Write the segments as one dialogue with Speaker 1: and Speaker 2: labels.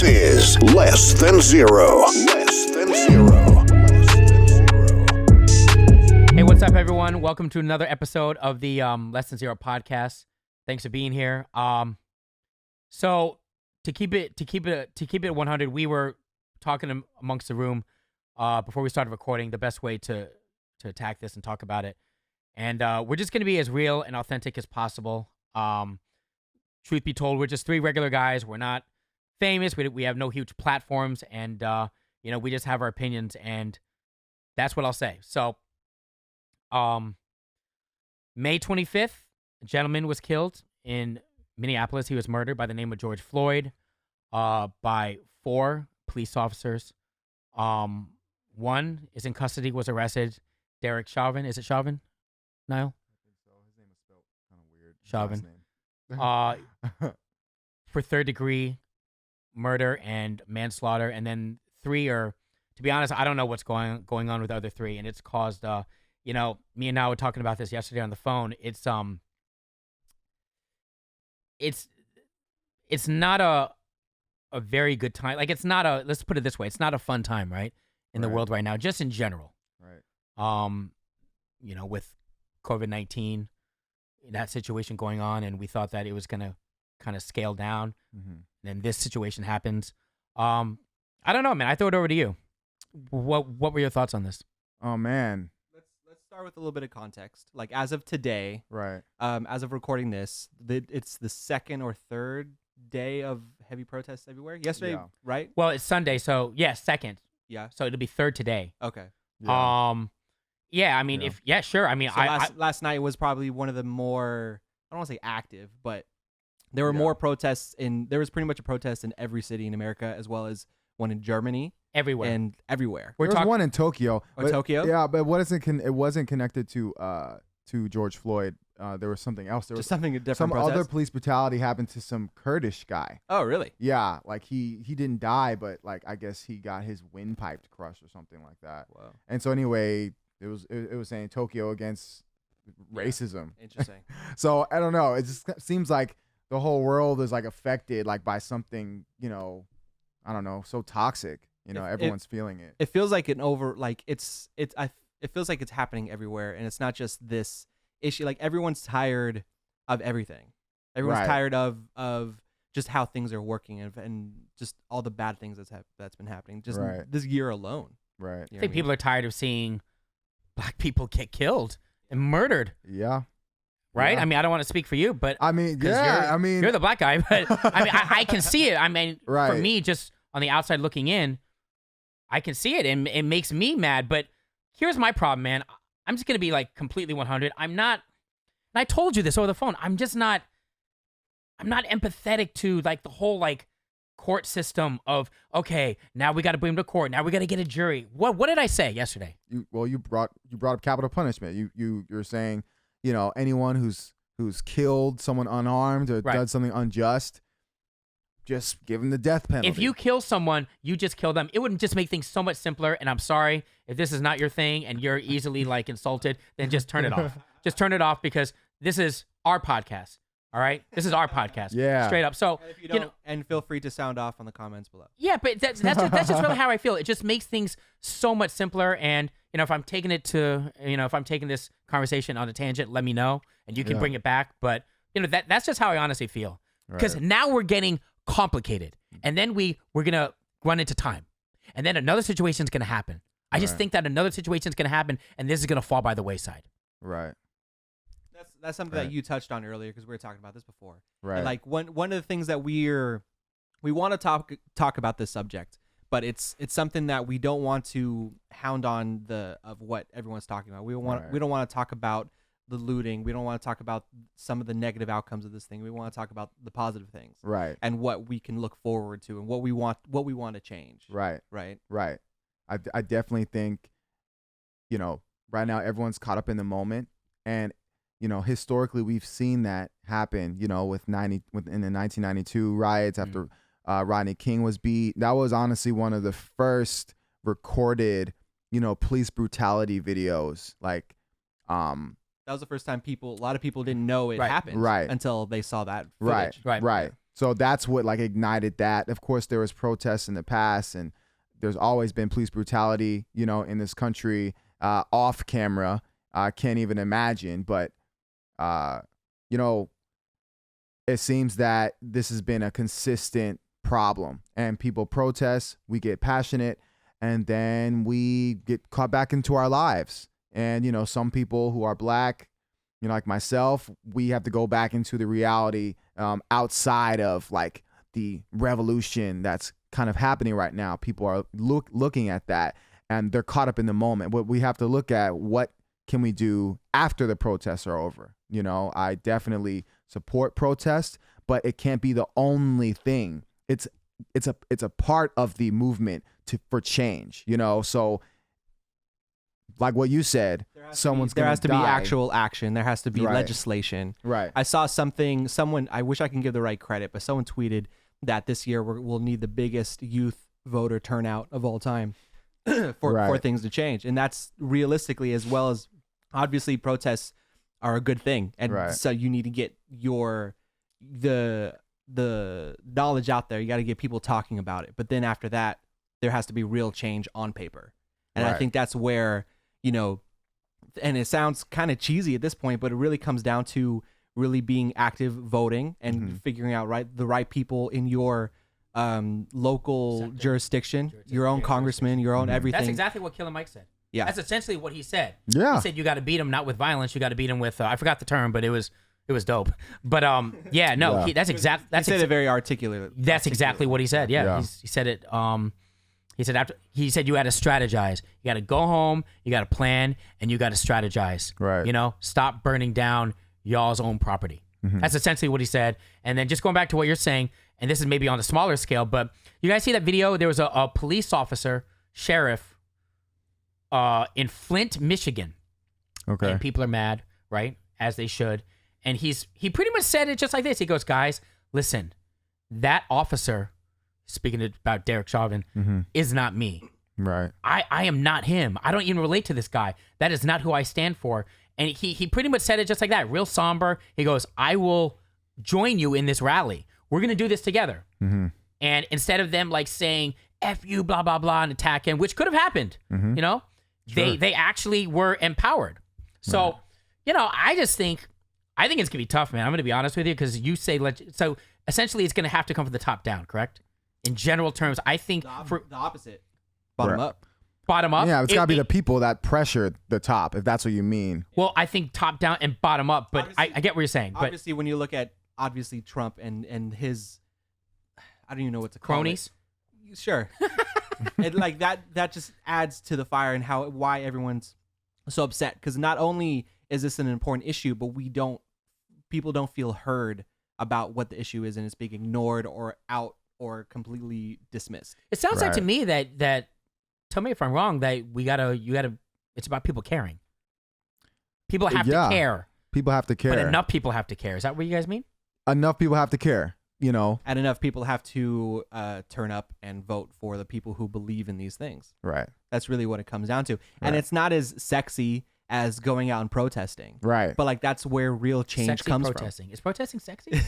Speaker 1: This is Less Than Zero. Less Than Zero.
Speaker 2: Hey, what's up, everyone? Welcome to another episode of the Less Than Zero podcast. Thanks for being here. So to keep it 100, we were talking amongst the room before we started recording the best way to attack this and talk about it. And we're just going to be as real and authentic as possible. Truth be told, we're just three regular guys. We're not famous. We have no huge platforms, and we just have our opinions, and that's what I'll say. So, May 25th, a gentleman was killed in Minneapolis. He was murdered by the name of George Floyd by 4 police officers. One is in custody, was arrested. Derek Chauvin. Is it Chauvin, Nile?
Speaker 3: I think so. His name is spelled kind of weird.
Speaker 2: Chauvin. For third-degree murder and manslaughter, and then 3 are, to be honest, I don't know what's going on with the other 3, and it's caused, me and Niall were talking about this yesterday on the phone. It's not a very good time. Like, it's not a, let's put it this way, it's not a fun time, right, in the world right now, just in general.
Speaker 3: Right.
Speaker 2: With COVID-19, that situation going on, and we thought that it was going to kind of scale down.
Speaker 3: Mm-hmm.
Speaker 2: Then this situation happens. I don't know, man. I throw it over to you. What were your thoughts on this?
Speaker 3: Oh, man.
Speaker 4: Let's start with a little bit of context. Like, as of today,
Speaker 3: Right.
Speaker 4: As of recording this, it's the second or third day of heavy protests everywhere. Yesterday,
Speaker 3: Yeah.
Speaker 4: right?
Speaker 2: Well, it's Sunday, so yeah, second.
Speaker 4: Yeah.
Speaker 2: So it'll be third today.
Speaker 4: Okay.
Speaker 3: Yeah.
Speaker 2: Yeah, I mean, sure. I mean,
Speaker 4: So last night was probably one of the more, I don't want to say active, but there were more protests there was pretty much a protest in every city in America, as well as one in Germany.
Speaker 2: everywhere.
Speaker 4: And everywhere.
Speaker 3: There was one in Tokyo.
Speaker 4: Tokyo?
Speaker 3: Yeah, but it wasn't connected to George Floyd. There was something else. There was
Speaker 4: Just something different.
Speaker 3: some
Speaker 4: protest?
Speaker 3: other police brutality happened to some Kurdish guy.
Speaker 4: Oh, really?
Speaker 3: Yeah, like he didn't die, but like I guess he got his windpipe crushed or something like that.
Speaker 4: Wow.
Speaker 3: And so anyway, it was saying Tokyo against racism.
Speaker 4: Interesting.
Speaker 3: So I don't know. It just seems like the whole world is like affected like by something, I don't know, so toxic. Everyone's feeling it.
Speaker 4: It feels like it feels like it's happening everywhere, and it's not just this issue. Like, everyone's tired of everything. Everyone's
Speaker 3: Right.
Speaker 4: tired of just how things are working and just all the bad things that's been happening just
Speaker 3: Right.
Speaker 4: this year alone.
Speaker 3: Right.
Speaker 2: I think people are tired of seeing black people get killed and murdered.
Speaker 3: Yeah.
Speaker 2: Right?
Speaker 3: Yeah.
Speaker 2: I mean, I don't want to speak for you, but
Speaker 3: I mean, yeah.
Speaker 2: you're the black guy, but I mean, I can see it. I mean, for
Speaker 3: Right.
Speaker 2: me, just on the outside looking in, I can see it, and it makes me mad. But here's my problem, man. I'm just gonna be like completely 100. I'm not, and I told you this over the phone. I'm not empathetic to like the whole like court system of, okay, now we got to bring him to court. Now we got to get a jury. What did I say yesterday?
Speaker 3: You brought up capital punishment. You're saying, anyone who's killed someone unarmed or
Speaker 2: Right.
Speaker 3: done something unjust, just give them the death penalty.
Speaker 2: If you kill someone, you just kill them. It would just make things so much simpler. And I'm sorry if this is not your thing and you're easily like insulted, then just turn it off. Just turn it off, because this is our podcast. All right, this is our podcast.
Speaker 3: Yeah.
Speaker 2: Straight up. So
Speaker 4: And if you don't, and feel free to sound off on the comments below.
Speaker 2: yeah, but that's just really how I feel. It just makes things so much simpler. And if I'm taking this conversation on a tangent, let me know, and you can bring it back. But that's just how I honestly feel, because
Speaker 3: Right.
Speaker 2: now we're getting complicated, and then we're gonna run into time, and then another situation is gonna happen. I just
Speaker 3: Right.
Speaker 2: think that another situation is gonna happen, and this is gonna fall by the wayside.
Speaker 3: Right.
Speaker 4: That's something
Speaker 3: Right.
Speaker 4: that you touched on earlier, because we were talking about this before.
Speaker 3: Right.
Speaker 4: And like one of the things that we want to talk about this subject, but it's something that we don't want to hound on of what everyone's talking about. We don't want to talk about the looting. We don't want to talk about some of the negative outcomes of this thing. We want to talk about the positive things.
Speaker 3: Right.
Speaker 4: And what we can look forward to, and what we want to change.
Speaker 3: Right.
Speaker 4: Right.
Speaker 3: Right. I definitely think, right now everyone's caught up in the moment, and historically we've seen that happen. In the 1992 riots after Rodney King was beat. That was honestly one of the first recorded, police brutality videos. Like,
Speaker 4: That was the first time a lot of people didn't know it
Speaker 2: Right.
Speaker 4: happened
Speaker 3: Right.
Speaker 4: until they saw that
Speaker 3: right,
Speaker 4: footage.
Speaker 2: Right.
Speaker 3: So that's what like ignited that. Of course, there was protests in the past, and there's always been police brutality, you know, in this country, off camera. I can't even imagine, but, you know, it seems that this has been a consistent problem, and people protest, we get passionate, and then we get caught back into our lives. And, you know, some people who are black, you know, like myself, we have to go back into the reality outside of like the revolution that's kind of happening right now. People are looking at that, and they're caught up in the moment. But we have to look at what can we do after the protests are over. You know, I definitely support protest, but it can't be the only thing. It's a part of the movement for change, you know. So like what you said, there has
Speaker 4: to be actual action. There has to be legislation.
Speaker 3: Right.
Speaker 4: I saw someone, I wish I can give the right credit, but someone tweeted that this year we'll need the biggest youth voter turnout of all time for things to change. And that's realistically, as well as obviously protests are a good thing. And so you need to get the knowledge out there. You got to get people talking about it. But then after that, there has to be real change on paper. And I think that's where, you know, and it sounds kind of cheesy at this point, but it really comes down to really being active voting and figuring out the right people in your local jurisdiction, your own congressman, your own everything.
Speaker 2: That's exactly what Killer Mike said.
Speaker 4: Yeah.
Speaker 2: That's essentially what he said.
Speaker 3: Yeah.
Speaker 2: He said you got to beat him not with violence, you got to beat him with I forgot the term, but it was dope. But yeah, no,
Speaker 4: he said it very articulately.
Speaker 2: That's exactly what he said. Yeah. He said it he said you had to strategize. You got to go home, you got to plan, and you got to strategize.
Speaker 3: Right.
Speaker 2: You know, stop burning down y'all's own property. That's essentially what he said. And then just going back to what you're saying, and this is maybe on a smaller scale, but you guys see that video? There was a police officer, sheriff, in Flint, Michigan.
Speaker 3: Okay.
Speaker 2: And people are mad, right? As they should. And he pretty much said it just like this. He goes, guys, listen, that officer, speaking about Derek Chauvin, is not me.
Speaker 3: Right.
Speaker 2: I am not him. I don't even relate to this guy. That is not who I stand for. And he pretty much said it just like that, real somber. He goes, I will join you in this rally. We're going to do this together. And instead of them like saying, F you, blah, blah, blah, and attack him, which could have happened, you know, they actually were empowered. So, you know, I think it's going to be tough, man. I'm going to be honest with you, because you say, so essentially it's going to have to come from the top down, correct? In general terms, I think
Speaker 4: the opposite. Bottom up.
Speaker 2: Bottom up?
Speaker 3: Yeah, it's got to be the people that pressure the top, if that's what you mean.
Speaker 2: Well, I think top down and bottom up, but I get what you're saying.
Speaker 4: Obviously, when you look at, Trump and his, I don't even know what to call
Speaker 2: cronies?
Speaker 4: It. Sure. And like that just adds to the fire and why everyone's so upset. Because not only is this an important issue, but people don't feel heard about what the issue is, and it's being ignored or out or completely dismissed.
Speaker 2: It sounds like to me that tell me if I'm wrong, that you gotta it's about people caring. People have to care.
Speaker 3: People have to care.
Speaker 2: But enough people have to care. Is that what you guys mean?
Speaker 3: Enough people have to care, you know.
Speaker 4: And enough people have to turn up and vote for the people who believe in these things.
Speaker 3: Right.
Speaker 4: That's really what it comes down to. And it's not as sexy as going out and protesting.
Speaker 3: Right.
Speaker 4: But like that's where real change comes
Speaker 2: protesting. Is protesting sexy?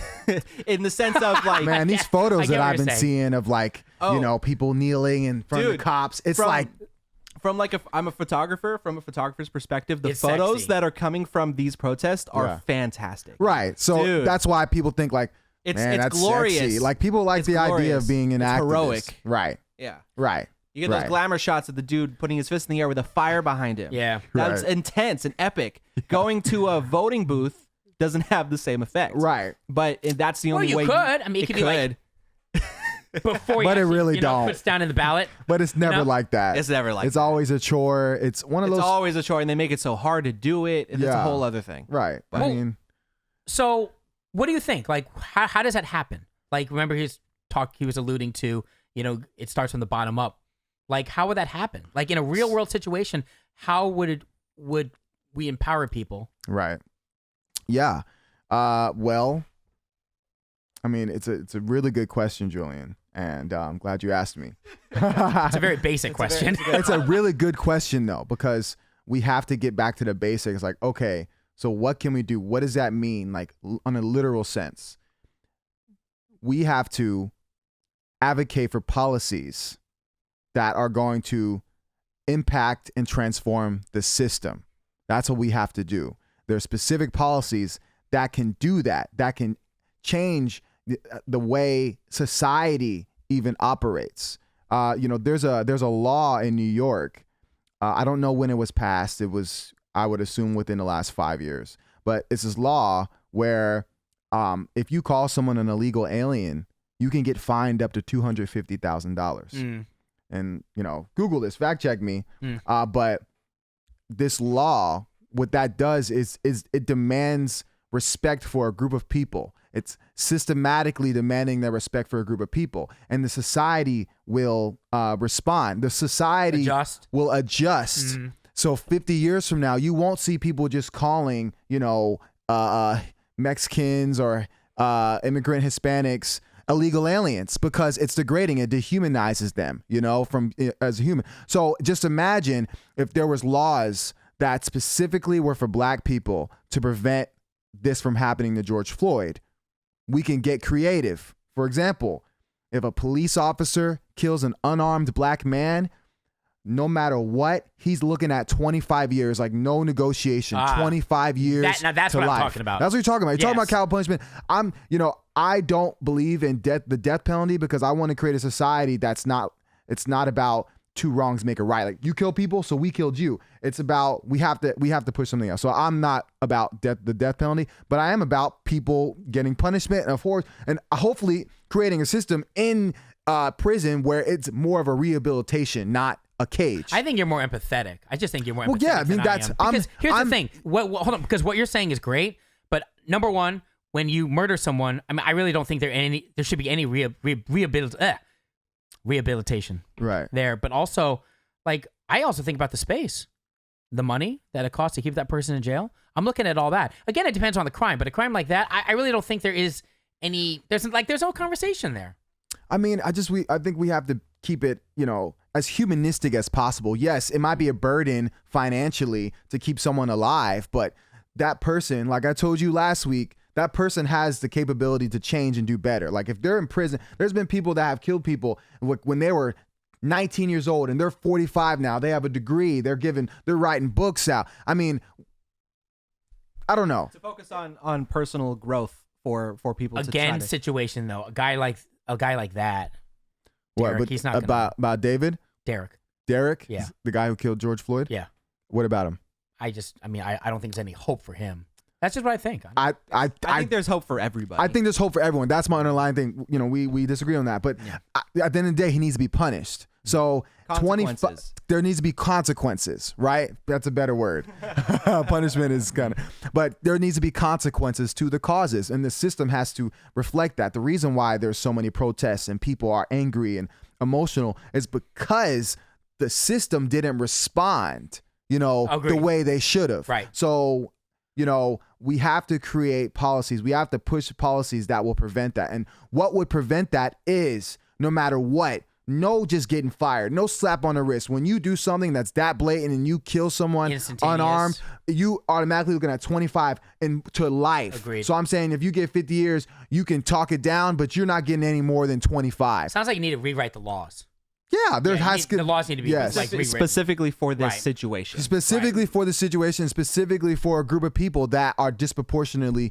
Speaker 4: In the sense of like,
Speaker 3: man, these photos that I've been seeing of like, you know, people kneeling in front of the cops. It's
Speaker 4: I'm a photographer. From a photographer's perspective, the
Speaker 2: it's
Speaker 4: photos
Speaker 2: sexy.
Speaker 4: that are coming from these protests are fantastic.
Speaker 3: Right. So that's why people think like,
Speaker 4: it's
Speaker 3: that's
Speaker 4: glorious.
Speaker 3: Sexy. Like people like the idea of being an activist.
Speaker 4: Heroic.
Speaker 3: Right.
Speaker 4: Yeah.
Speaker 3: Right.
Speaker 4: You get those glamour shots of the dude putting his fist in the air with a fire behind him.
Speaker 2: Yeah.
Speaker 4: That's intense and epic. Going to a voting booth doesn't have the same effect.
Speaker 3: Right.
Speaker 4: But that's the only way.
Speaker 2: You could. I mean, it could be like before you
Speaker 3: but it really don't.
Speaker 2: puts down in the ballot.
Speaker 3: But it's never like that.
Speaker 4: It's never like
Speaker 3: It's
Speaker 4: that.
Speaker 3: always a chore. It's one of those.
Speaker 4: It's always a chore, and they make it so hard to do it. And it's a whole other thing.
Speaker 3: Right.
Speaker 2: Well,
Speaker 3: I mean,
Speaker 2: so what do you think? Like, how does that happen? Like, remember he was alluding to, you know, it starts from the bottom up. Like, how would that happen? Like, in a real world situation, how would we empower people?
Speaker 3: Right. Yeah. Well, I mean, it's a really good question, Julian, and I'm glad you asked me.
Speaker 2: It's a very basic question.
Speaker 3: It's a really good question, though, because we have to get back to the basics. Like, okay, so what can we do? What does that mean, like, on a literal sense? we have to advocate for policies that are going to impact and transform the system. That's what we have to do. There are specific policies that can do that can change the way society even operates. There's a law in New York. I don't know when it was passed. It was, I would assume, within the last 5 years. But it's this law where if you call someone an illegal alien, you can get fined up to $250,000. And, Google this, fact check me. But this law, what that does is it demands respect for a group of people. It's systematically demanding their respect for a group of people. And the society will respond. The society will adjust. So 50 years from now, you won't see people just calling, Mexicans or immigrant Hispanics illegal aliens, because it's degrading. It dehumanizes them, as a human. So just imagine if there was laws that specifically were for black people to prevent this from happening to George Floyd. We can get creative. For example, if a police officer kills an unarmed black man, no matter what, he's looking at 25 years, like no negotiation, 25 years
Speaker 2: that's
Speaker 3: to
Speaker 2: what
Speaker 3: life.
Speaker 2: I'm talking about.
Speaker 3: That's what you're talking about. You're talking about capital punishment. I don't believe in the death penalty, because I want to create a society it's not about two wrongs make a right. Like, you kill people, so we killed you. It's about we have to push something else. So I'm not about the death penalty, but I am about people getting punishment and hopefully creating a system in prison where it's more of a rehabilitation, not a cage.
Speaker 2: I think you're more empathetic. I just think you're more empathetic.
Speaker 3: Well, yeah, I mean,
Speaker 2: because here's the thing. Hold on, because what you're saying is great, but number one, when you murder someone, I really don't think there should be any rehabilitation
Speaker 3: right
Speaker 2: there. But also, I also think about the space, the money that it costs to keep that person in jail. I'm looking at all that. Again, it depends on the crime, but a crime like that, I really don't think there's no conversation there.
Speaker 3: I mean, I think we have to keep it, as humanistic as possible. Yes, it might be a burden financially to keep someone alive, but that person, like I told you last week, that person has the capability to change and do better. Like, if they're in prison, there's been people that have killed people when they were 19 years old and they're 45 now. They have a degree. They're writing books out. I mean, I don't know.
Speaker 4: To focus on personal growth for people.
Speaker 2: Again, situation though, a guy like that. Derek,
Speaker 3: What?
Speaker 2: He's not
Speaker 3: about David?
Speaker 2: Derek.
Speaker 3: Yeah. The guy who killed George Floyd?
Speaker 2: Yeah.
Speaker 3: What about him?
Speaker 2: I don't think there's any hope for him. That's just what I think.
Speaker 4: I think there's hope for everybody.
Speaker 3: I think there's hope for everyone. That's my underlying thing. We disagree on that, but at the end of the day, he needs to be punished. So there needs to be consequences, right? That's a better word. Punishment is but there needs to be consequences to the causes, and the system has to reflect that. The reason why there's so many protests and people are angry and emotional is because the system didn't respond, the way they should have.
Speaker 2: Right.
Speaker 3: So, we have to create policies. We have to push policies that will prevent that. And what would prevent that is, no matter what, no just getting fired, no slap on the wrist. When you do something that's that blatant and you kill someone unarmed, you automatically looking at 25 to life.
Speaker 2: Agreed.
Speaker 3: So I'm saying, if you get 50 years, you can talk it down, but you're not getting any more than 25.
Speaker 2: Sounds like you need to rewrite the laws.
Speaker 3: Yeah,
Speaker 2: the laws need to be rewritten.
Speaker 4: Specifically for this situation.
Speaker 3: Specifically for the situation, specifically for a group of people that are disproportionately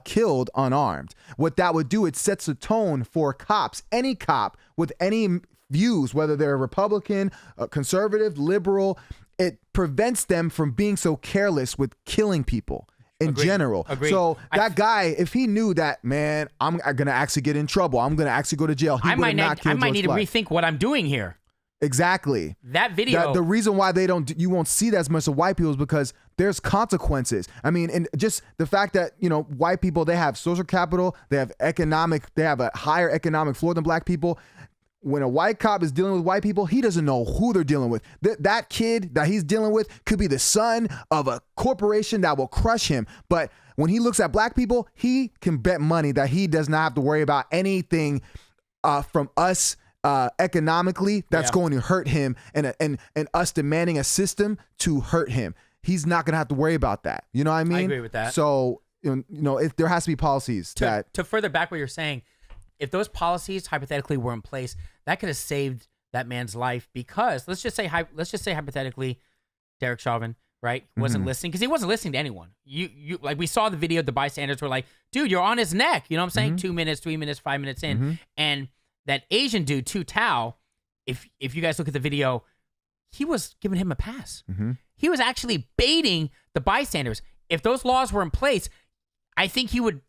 Speaker 3: killed unarmed. What that would do, it sets a tone for cops, any cop with any views, whether they're Republican, conservative, liberal. It prevents them from being so careless with killing people in general.
Speaker 2: Agreed.
Speaker 3: So that guy, if he knew that, man, I'm going to actually get in trouble, I'm going to actually go to jail, he would not kill
Speaker 2: I might need to rethink what I'm doing here.
Speaker 3: Exactly.
Speaker 2: That video.
Speaker 3: The reason why you won't see that as much of white people is because there's consequences. I mean, and just the fact that, white people, they have social capital, they have a higher economic floor than black people. When a white cop is dealing with white people, he doesn't know who they're dealing with. That kid that he's dealing with could be the son of a corporation that will crush him. But when he looks at black people, he can bet money that he does not have to worry about anything from us economically that's going to hurt him, and us demanding a system to hurt him. He's not going to have to worry about that. You know what I mean?
Speaker 2: I agree with that.
Speaker 3: So, if there has to be policies
Speaker 2: to further back what you're saying, if those policies hypothetically were in place, that could have saved that man's life, because let's just say hypothetically, Derek Chauvin, right, wasn't listening, because he wasn't listening to anyone. You like, we saw the video, the bystanders were like, dude, you're on his neck. You know what I'm saying? 2 minutes, 3 minutes, 5 minutes in. And that Asian dude, Tu Tao, if you guys look at the video, he was giving him a pass. He was actually baiting the bystanders. If those laws were in place, I think he would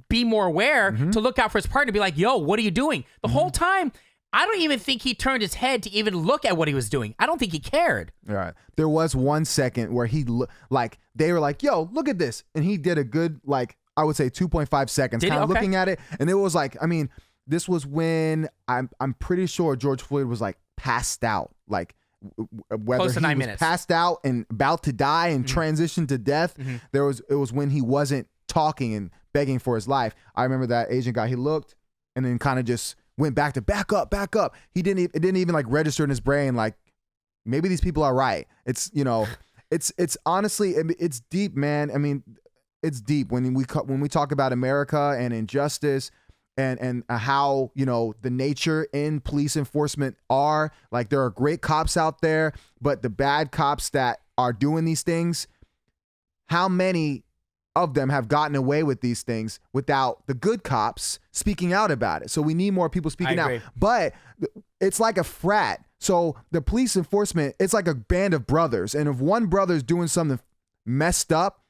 Speaker 2: be more aware to look out for his partner, be like, yo, what are you doing? The whole time, I don't even think he turned his head to even look at what he was doing. I don't think he cared.
Speaker 3: All right. There was 1 second where he like, they were like, yo, look at this. And he did a good, like, I would say 2.5 seconds kind of looking at it. And it was like, I mean, this was when I'm pretty sure George Floyd was like passed out, like whether
Speaker 2: Close to
Speaker 3: he
Speaker 2: 9
Speaker 3: was
Speaker 2: minutes.
Speaker 3: passed out and about to die and transitioned to death. It was when he wasn't talking and begging for his life. I remember that Asian guy, he looked and then kind of just went back to back up. It didn't even like register in his brain, like, maybe these people are right. It's, you know, it's honestly, it's deep, man. I mean, it's deep when we talk about America and injustice and how, you know, the nature in police enforcement are. Like, there are great cops out there, but the bad cops that are doing these things, how many of them have gotten away with these things without the good cops speaking out about it? So we need more people speaking out. But it's like a frat. So the police enforcement, it's like a band of brothers. And if one brother's doing something messed up,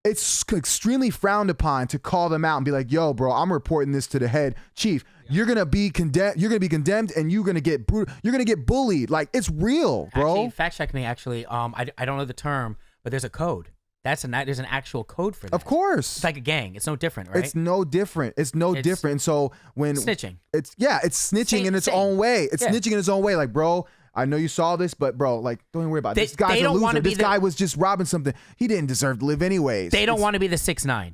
Speaker 3: it's extremely frowned upon to call them out and be like, yo, bro, I'm reporting this to the head chief. You're going to be condemned. You're going to be condemned and you're going to get you're going to get bullied. Like, it's real, bro.
Speaker 2: Actually, fact check me. Actually, I don't know the term, but there's a code. There's an actual code for that.
Speaker 3: Of course.
Speaker 2: It's like a gang. It's no different, right?
Speaker 3: It's no different. It's no different. So when
Speaker 2: snitching.
Speaker 3: It's snitching in its own way. It's snitching in its own way. Like, bro, I know you saw this, but bro, like, don't even worry about it. This guy's a loser. This guy was just robbing something. He didn't deserve to live anyways.
Speaker 2: They don't want to be the 6'9".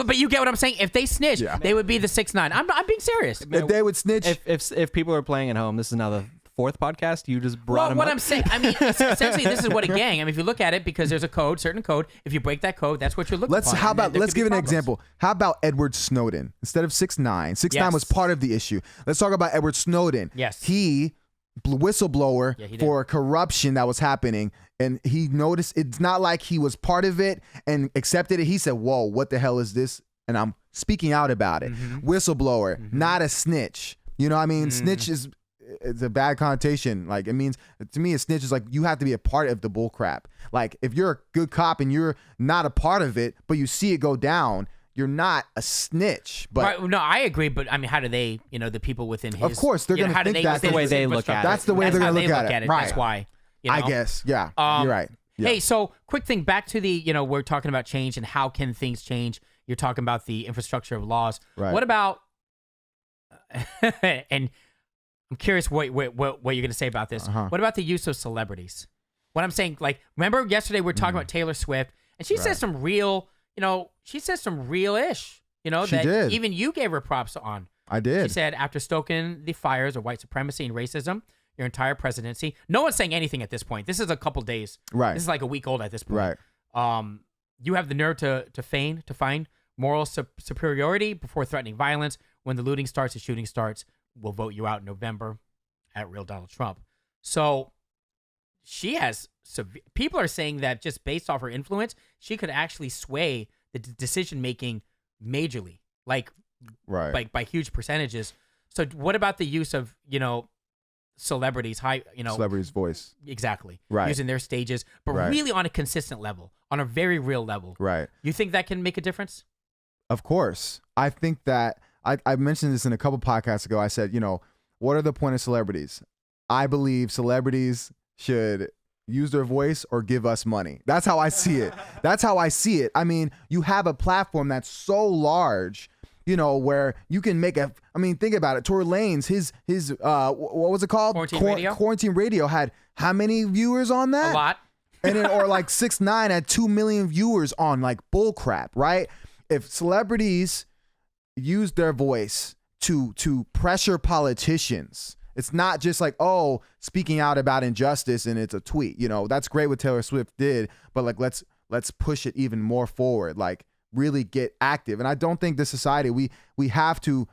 Speaker 2: But you get what I'm saying? If they snitch, they would be the 6'9". I'm being serious.
Speaker 3: If they would snitch.
Speaker 4: If people are playing at home, this is now the 4th podcast. You just brought them
Speaker 2: what
Speaker 4: up.
Speaker 2: I'm saying, I mean, essentially, this is what a gang. I mean, if you look at it, because there's a code, certain code. If you break that code, that's what you're looking for.
Speaker 3: Let's give an example. How about Edward Snowden instead of 6'9"? 6'9" was part of the issue. Let's talk about Edward Snowden.
Speaker 2: Yes,
Speaker 3: he whistleblower for corruption that was happening, and he noticed it's not like he was part of it and accepted it. He said, "Whoa, what the hell is this?" And I'm speaking out about it. Whistleblower, not a snitch. You know what I mean? Snitch is. It's a bad connotation. Like, it means, to me, a snitch is like, you have to be a part of the bull crap. Like, if you're a good cop and you're not a part of it, but you see it go down, you're not a snitch. But
Speaker 2: right, no, I agree. But I mean, how do they, you know, the people within his,
Speaker 3: of course, they're going to think that's
Speaker 4: the way they look at it.
Speaker 3: That's the way they're going to look at it. Right.
Speaker 2: That's why. You know?
Speaker 3: I guess. Yeah. You're right. Yeah.
Speaker 2: Hey, so quick thing back to the, you know, we're talking about change and how can things change. You're talking about the infrastructure of laws.
Speaker 3: Right.
Speaker 2: What about, and I'm curious what you're going to say about this. What about the use of celebrities? What I'm saying, like, remember yesterday we were talking about Taylor Swift, and she said some real, you know, real-ish, you know, that
Speaker 3: did.
Speaker 2: Even you gave her props on.
Speaker 3: I did.
Speaker 2: She said, after stoking the fires of white supremacy and racism, your entire presidency, no one's saying anything at this point. This is a couple days.
Speaker 3: Right.
Speaker 2: This is like a week old at this point. Right. You have the nerve to find moral superiority before threatening violence. When the looting starts, the shooting starts. We'll vote you out in November at real Donald Trump. So she has people are saying that just based off her influence, she could actually sway the decision making majorly, like by huge percentages. So what about the use of, you know, celebrities, celebrities'
Speaker 3: voice,
Speaker 2: exactly,
Speaker 3: right,
Speaker 2: using their stages, but really on a consistent level, on a very real level,
Speaker 3: right?
Speaker 2: You think that can make a difference?
Speaker 3: Of course, I think that. I mentioned this in a couple podcasts ago. I said, you know, what are the point of celebrities? I believe celebrities should use their voice or give us money. That's how I see it. I mean, you have a platform that's so large, you know, where you can make think about it. Tory Lanez, his what was it called? Quarantine Radio had how many viewers on that?
Speaker 2: A lot.
Speaker 3: And then, or like 6ix9ine had 2 million viewers on like bull crap, right? If celebrities use their voice to pressure politicians, it's not just like, oh, speaking out about injustice and it's a tweet. You know, that's great what Taylor Swift did, but like let's push it even more forward. Like really get active. And I don't think this society, we have to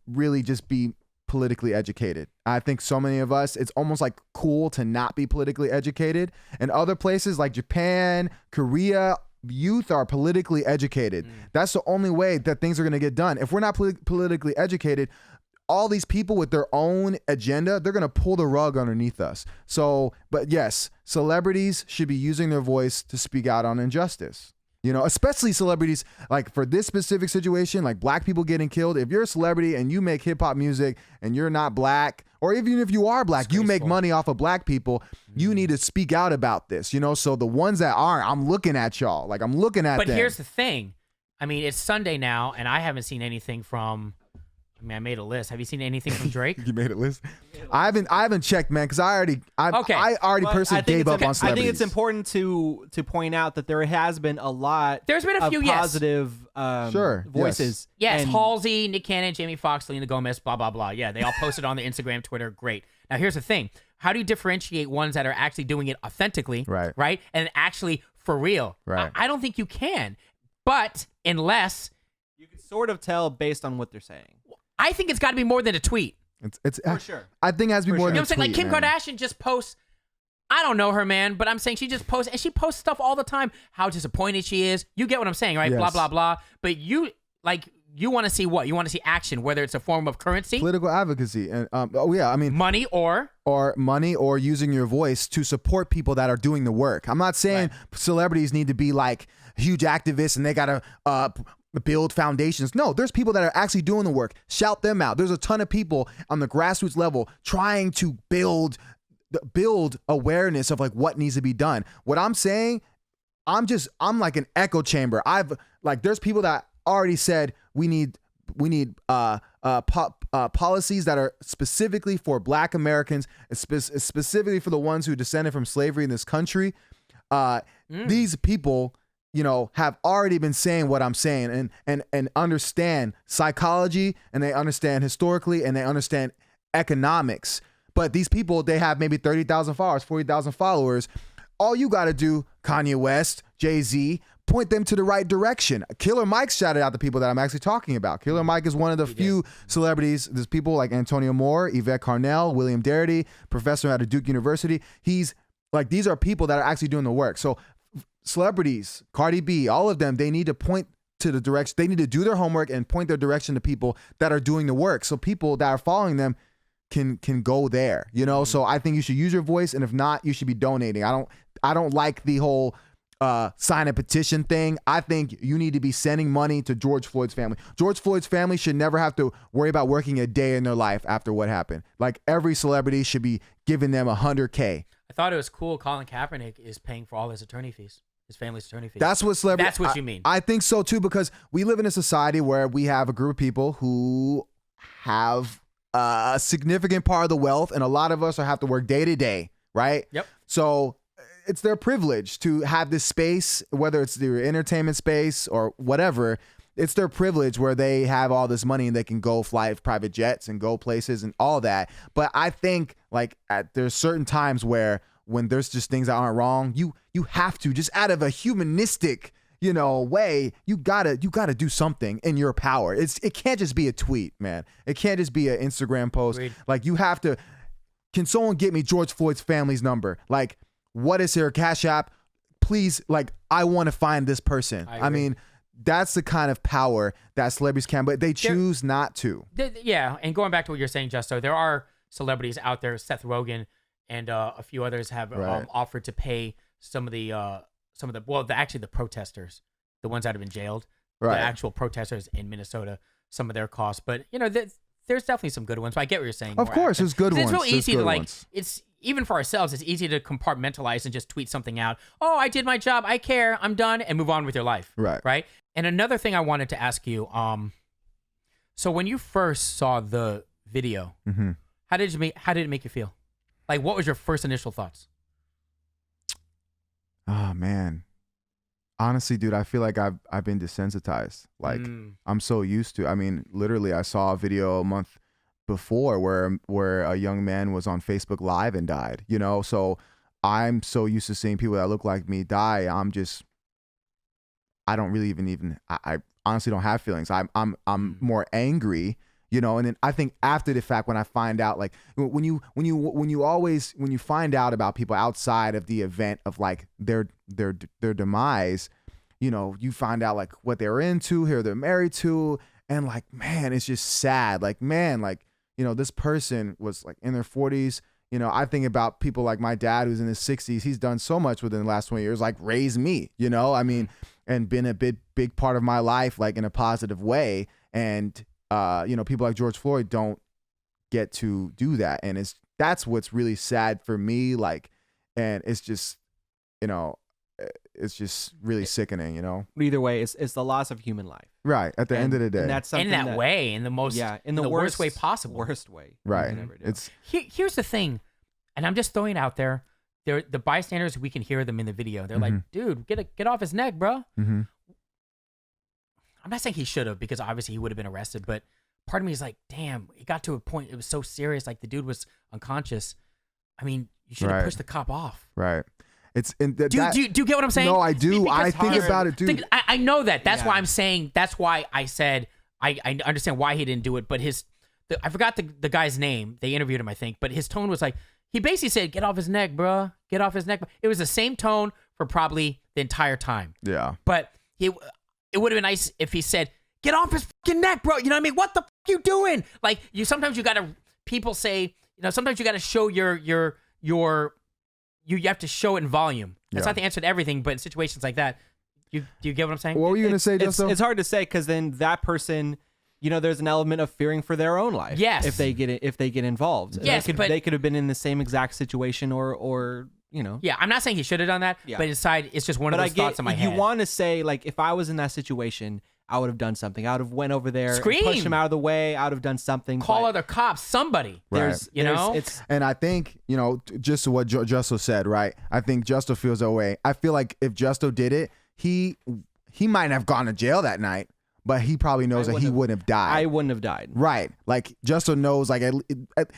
Speaker 3: really just be politically educated. I think so many of us, it's almost like cool to not be politically educated. And other places like Japan, Korea, youth are politically educated. That's the only way that things are going to get done. If we're not politically educated, all these people with their own agenda, they're going to pull the rug underneath us. So, but yes, celebrities should be using their voice to speak out on injustice. You know, especially celebrities, like for this specific situation, like black people getting killed. If you're a celebrity and you make hip hop music and you're not black, or even if you are black, you make money off of black people, you need to speak out about this, you know? So the ones that aren't, I'm looking at y'all. Like I'm looking at them.
Speaker 2: But here's the thing. I mean, it's Sunday now, and I haven't seen anything from... I mean, I made a list. Have you seen anything from Drake?
Speaker 3: You made a list? I haven't checked, man, because I already personally gave up on celebrities.
Speaker 4: I think it's important to point out that there has been a lot.
Speaker 2: There's been a few
Speaker 4: positive voices.
Speaker 2: Yes,
Speaker 4: and
Speaker 2: Halsey, Nick Cannon, Jamie Foxx, Selena Gomez, blah blah blah. Yeah, they all posted on the Instagram, Twitter. Great. Now here's the thing: how do you differentiate ones that are actually doing it authentically, right, and actually for real?
Speaker 3: Right.
Speaker 2: I don't think you can. But unless
Speaker 4: you can sort of tell based on what they're saying.
Speaker 2: I think it's got to be more than a tweet.
Speaker 3: It's
Speaker 4: for sure.
Speaker 3: I think it has to be more than a tweet.
Speaker 2: You know what I'm saying? Like Kim Kardashian just posts. I don't know her, man, but I'm saying she just posts, and she posts stuff all the time. How disappointed she is. You get what I'm saying, right?
Speaker 3: Yes.
Speaker 2: Blah blah blah. But you want to see what? You want to see action, whether it's a form of currency,
Speaker 3: political advocacy, and I mean
Speaker 2: money or
Speaker 3: money or using your voice to support people that are doing the work. I'm not saying celebrities need to be like huge activists and they gotta build foundations. No, there's people that are actually doing the work. Shout them out. There's a ton of people on the grassroots level trying to build awareness of like what needs to be done. What I'm saying, I'm like an echo chamber. There's people that already said we need policies that are specifically for Black Americans, specifically for the ones who descended from slavery in this country. These people, you know, have already been saying what I'm saying and understand psychology, and they understand historically, and they understand economics. But these people, they have maybe 30,000 followers, 40,000 followers. All you got to do, Kanye West, Jay-Z, point them to the right direction. Killer Mike shouted out the people that I'm actually talking about. Killer Mike is one of the few celebrities. There's people like Antonio Moore, Yvette Carnell, William Darity, professor at Duke University. These are people that are actually doing the work. So celebrities, Cardi B, all of them, they need to point to the direction. They need to do their homework and point their direction to people that are doing the work. So people that are following them can go there, you know? So I think you should use your voice, and if not, you should be donating. I don't like the whole sign a petition thing. I think you need to be sending money to George Floyd's family. George Floyd's family should never have to worry about working a day in their life after what happened. Like every celebrity should be giving them $100K.
Speaker 2: I thought it was cool. Colin Kaepernick is paying for all his attorney fees. His family's attorney fees.
Speaker 3: That's what celebrity.
Speaker 2: That's what you mean.
Speaker 3: I think so too, because we live in a society where we have a group of people who have a significant part of the wealth, and a lot of us have to work day to day, right?
Speaker 2: Yep.
Speaker 3: So it's their privilege to have this space, whether it's their entertainment space or whatever. It's their privilege where they have all this money and they can go fly private jets and go places and all that. But I think there's certain times when there's just things that aren't wrong, you have to, just out of a humanistic, you know, way, you gotta do something in your power. It can't just be a tweet, man. It can't just be an Instagram post.
Speaker 2: Agreed.
Speaker 3: Like you have to. Can someone get me George Floyd's family's number? Like, what is their Cash App? Please, like, I want to find this person. I mean, that's the kind of power that celebrities can, but they choose not to.
Speaker 2: Yeah, and going back to what you're saying, Justo, there are celebrities out there, Seth Rogen and a few others have offered to pay some of the protesters, the ones that have been jailed, the actual protesters in Minnesota, some of their costs. But, you know, there's definitely some good ones. But I get what you're saying.
Speaker 3: Of course, there's good ones.
Speaker 2: It's real easy to it's even for ourselves, it's easy to compartmentalize and just tweet something out. Oh, I did my job. I care. I'm done. And move on with your life. Right. And another thing I wanted to ask you, so when you first saw the video, how did it make you feel? Like, what was your first initial thoughts?
Speaker 3: Oh, man. Honestly, dude, I feel like I've been desensitized. Like, I'm so used to, I mean, literally, I saw a video a month before where a young man was on Facebook Live and died, you know? So I'm so used to seeing people that look like me die. I don't really even I honestly don't have feelings. I'm more angry, you know. And then I think after the fact, when I find out, like when you find out about people outside of the event of like their demise, you know, you find out like what they're into, who they're married to, and like, man, it's just sad. Like, man, like, you know, this person was like in their 40s. You know, I think about people like my dad who's in his 60s. He's done so much within the last 20 years, like raised me, you know, I mean, and been a big part of my life, like in a positive way. And, you know, people like George Floyd don't get to do that. And that's what's really sad for me. Like, and it's just, you know, it's just really sickening, you know.
Speaker 4: Either way, it's the loss of human life.
Speaker 3: Right. At the end of the day.
Speaker 4: And that's something
Speaker 2: in that way, in the most, in the worst way possible.
Speaker 4: Worst way.
Speaker 3: Right.
Speaker 4: It's
Speaker 2: here's the thing, and I'm just throwing it out there. The bystanders, we can hear them in the video. They're like, dude, get off his neck, bro.
Speaker 3: Mm-hmm.
Speaker 2: I'm not saying he should have, because obviously he would have been arrested, but part of me is like, damn, it got to a point, it was so serious, like the dude was unconscious. I mean, you should have pushed the cop off.
Speaker 3: Right. It's in
Speaker 2: do you get what I'm saying?
Speaker 3: No, I do. I think about it, dude.
Speaker 2: I know that. That's why I'm saying. That's why I said I understand why he didn't do it. But I forgot the guy's name. They interviewed him, I think. But his tone was like, he basically said, "Get off his neck, bro. Get off his neck." It was the same tone for probably the entire time.
Speaker 3: Yeah.
Speaker 2: But it would have been nice if he said, "Get off his fucking neck, bro." You know what I mean? What the fuck you doing? Like sometimes you gotta. People say, you know, sometimes you gotta show your. You have to show it in volume. That's not the answer to everything, but in situations like that, do you get what I'm saying?
Speaker 3: What were you going to say, Justo?
Speaker 4: It's hard to say, because then that person, you know, there's an element of fearing for their own life.
Speaker 2: Yes.
Speaker 4: If they get involved.
Speaker 2: Yes,
Speaker 4: they could have been in the same exact situation, or you know.
Speaker 2: Yeah, I'm not saying he should have done that, but inside, it's just one of those thoughts in my head.
Speaker 4: You want to say, like, if I was in that situation, I would have done something. I would have went over there, pushed him out of the way. I would have done something.
Speaker 2: Call other cops, somebody.
Speaker 3: Right. And I think, you know, just what Justo said, right? I think Justo feels that way. I feel like if Justo did it, he might have gone to jail that night, but he probably knows that he wouldn't have died.
Speaker 4: I wouldn't have died.
Speaker 3: Right. Like Justo knows, like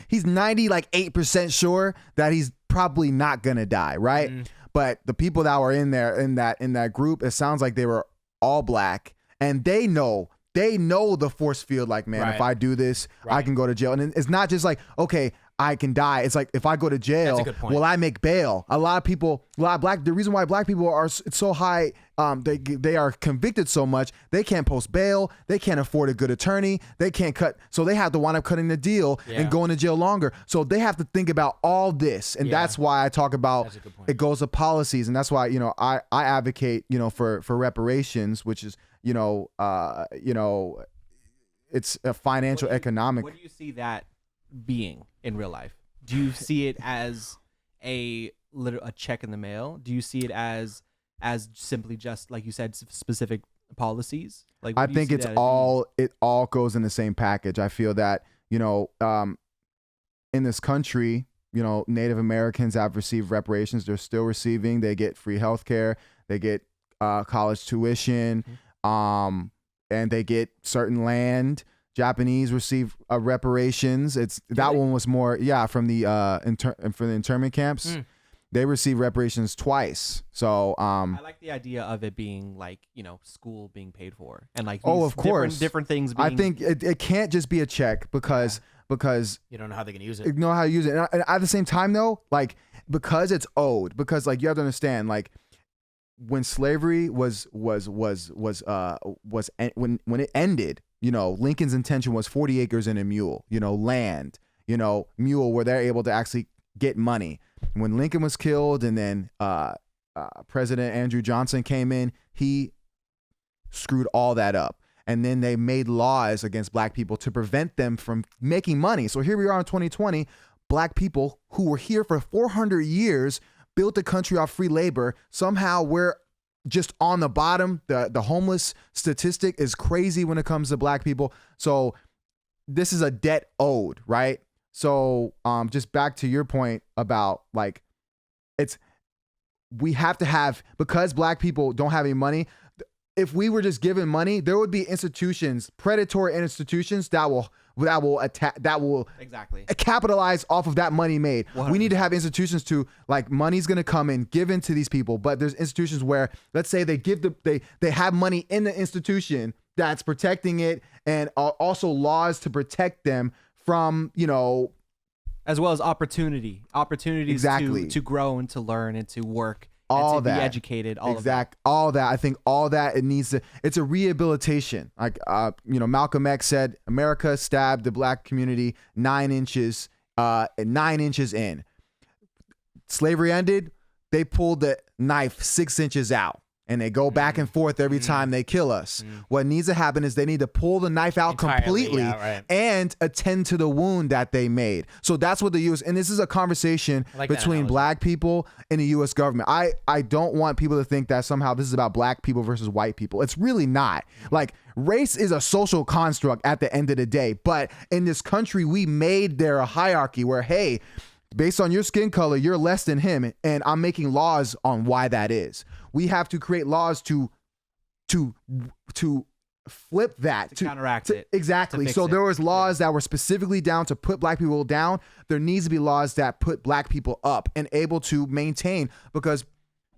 Speaker 3: he's 98% sure that he's probably not gonna die, right? But the people that were in there in that group, it sounds like they were all black. And they know the force field, like, man, if I do this, I can go to jail. And it's not just like, okay, I can die. It's like, if I go to jail, will I make bail? The reason why black people are so high, they are convicted so much, they can't post bail, they can't afford a good attorney, they can't cut, so they have to wind up cutting the deal and going to jail longer. So they have to think about all this. And that's why I talk about it goes to policies. And that's why, you know, I advocate, you know, for reparations, which is, you know, it's a financial economic.
Speaker 4: What do you see that being in real life? Do you see it as a check in the mail? Do you see it as simply just, like you said, specific policies? Like,
Speaker 3: I think it all goes in the same package. I feel that, you know, in this country, you know, Native Americans have received reparations. They're still receiving. They get free healthcare. They get college tuition. And they get certain land. Japanese receive reparations. One was more, from the internment camps. They receive reparations twice. So
Speaker 4: I like the idea of it being like, you know, school being paid for, and like
Speaker 3: of course
Speaker 4: different things.
Speaker 3: I think it can't just be a check because
Speaker 2: you don't know how they're gonna use it.
Speaker 3: You know how to use it, and at the same time though, like, because it's owed, because like you have to understand, like, when slavery when it ended, you know, Lincoln's intention was 40 acres and a mule, you know, land, you know, mule, where they're able to actually get money. When Lincoln was killed, and then President Andrew Johnson came in, he screwed all that up. And then they made laws against black people to prevent them from making money. So here we are in 2020, black people who were here for 400 years, built the country off free labor. Somehow we're just on the bottom. The homeless statistic is crazy when it comes to black people. So this is a debt owed, right? So just back to your point about, like, we have to have, because black people don't have any money. If we were just given money, there would be institutions, predatory institutions that will that will attack, that will
Speaker 4: Exactly.
Speaker 3: capitalize off of that money made.
Speaker 4: 100%.
Speaker 3: We need to have institutions to, like, money's going to come in, given to these people, but there's institutions where, let's say they give they have money in the institution that's protecting it, and also laws to protect them from, you know,
Speaker 4: as well as opportunities
Speaker 3: Exactly.
Speaker 4: to grow and to learn and to work
Speaker 3: all
Speaker 4: and to
Speaker 3: that.
Speaker 4: be educated. All of
Speaker 3: all that. I think all that it's a rehabilitation. Like, you know, Malcolm X said, America stabbed the black community 9 inches in. Slavery ended. They pulled the knife 6 inches out. And they go back and forth every time they kill us. What needs to happen is they need to pull the knife out completely and attend to the wound that they made. So that's what the U.S. and this is a conversation between black people and the U.S. government. I don't want people to think that somehow this is about black people versus white people. It's really not. Like, race is a social construct at the end of the day. But in this country, we made there a hierarchy where, hey, based on your skin color, you're less than him, and I'm making laws on why that is. We have to create laws to flip that,
Speaker 4: to counteract it.
Speaker 3: Exactly. So there was laws that were specifically down to put black people down. There needs to be laws that put black people up and able to maintain, because,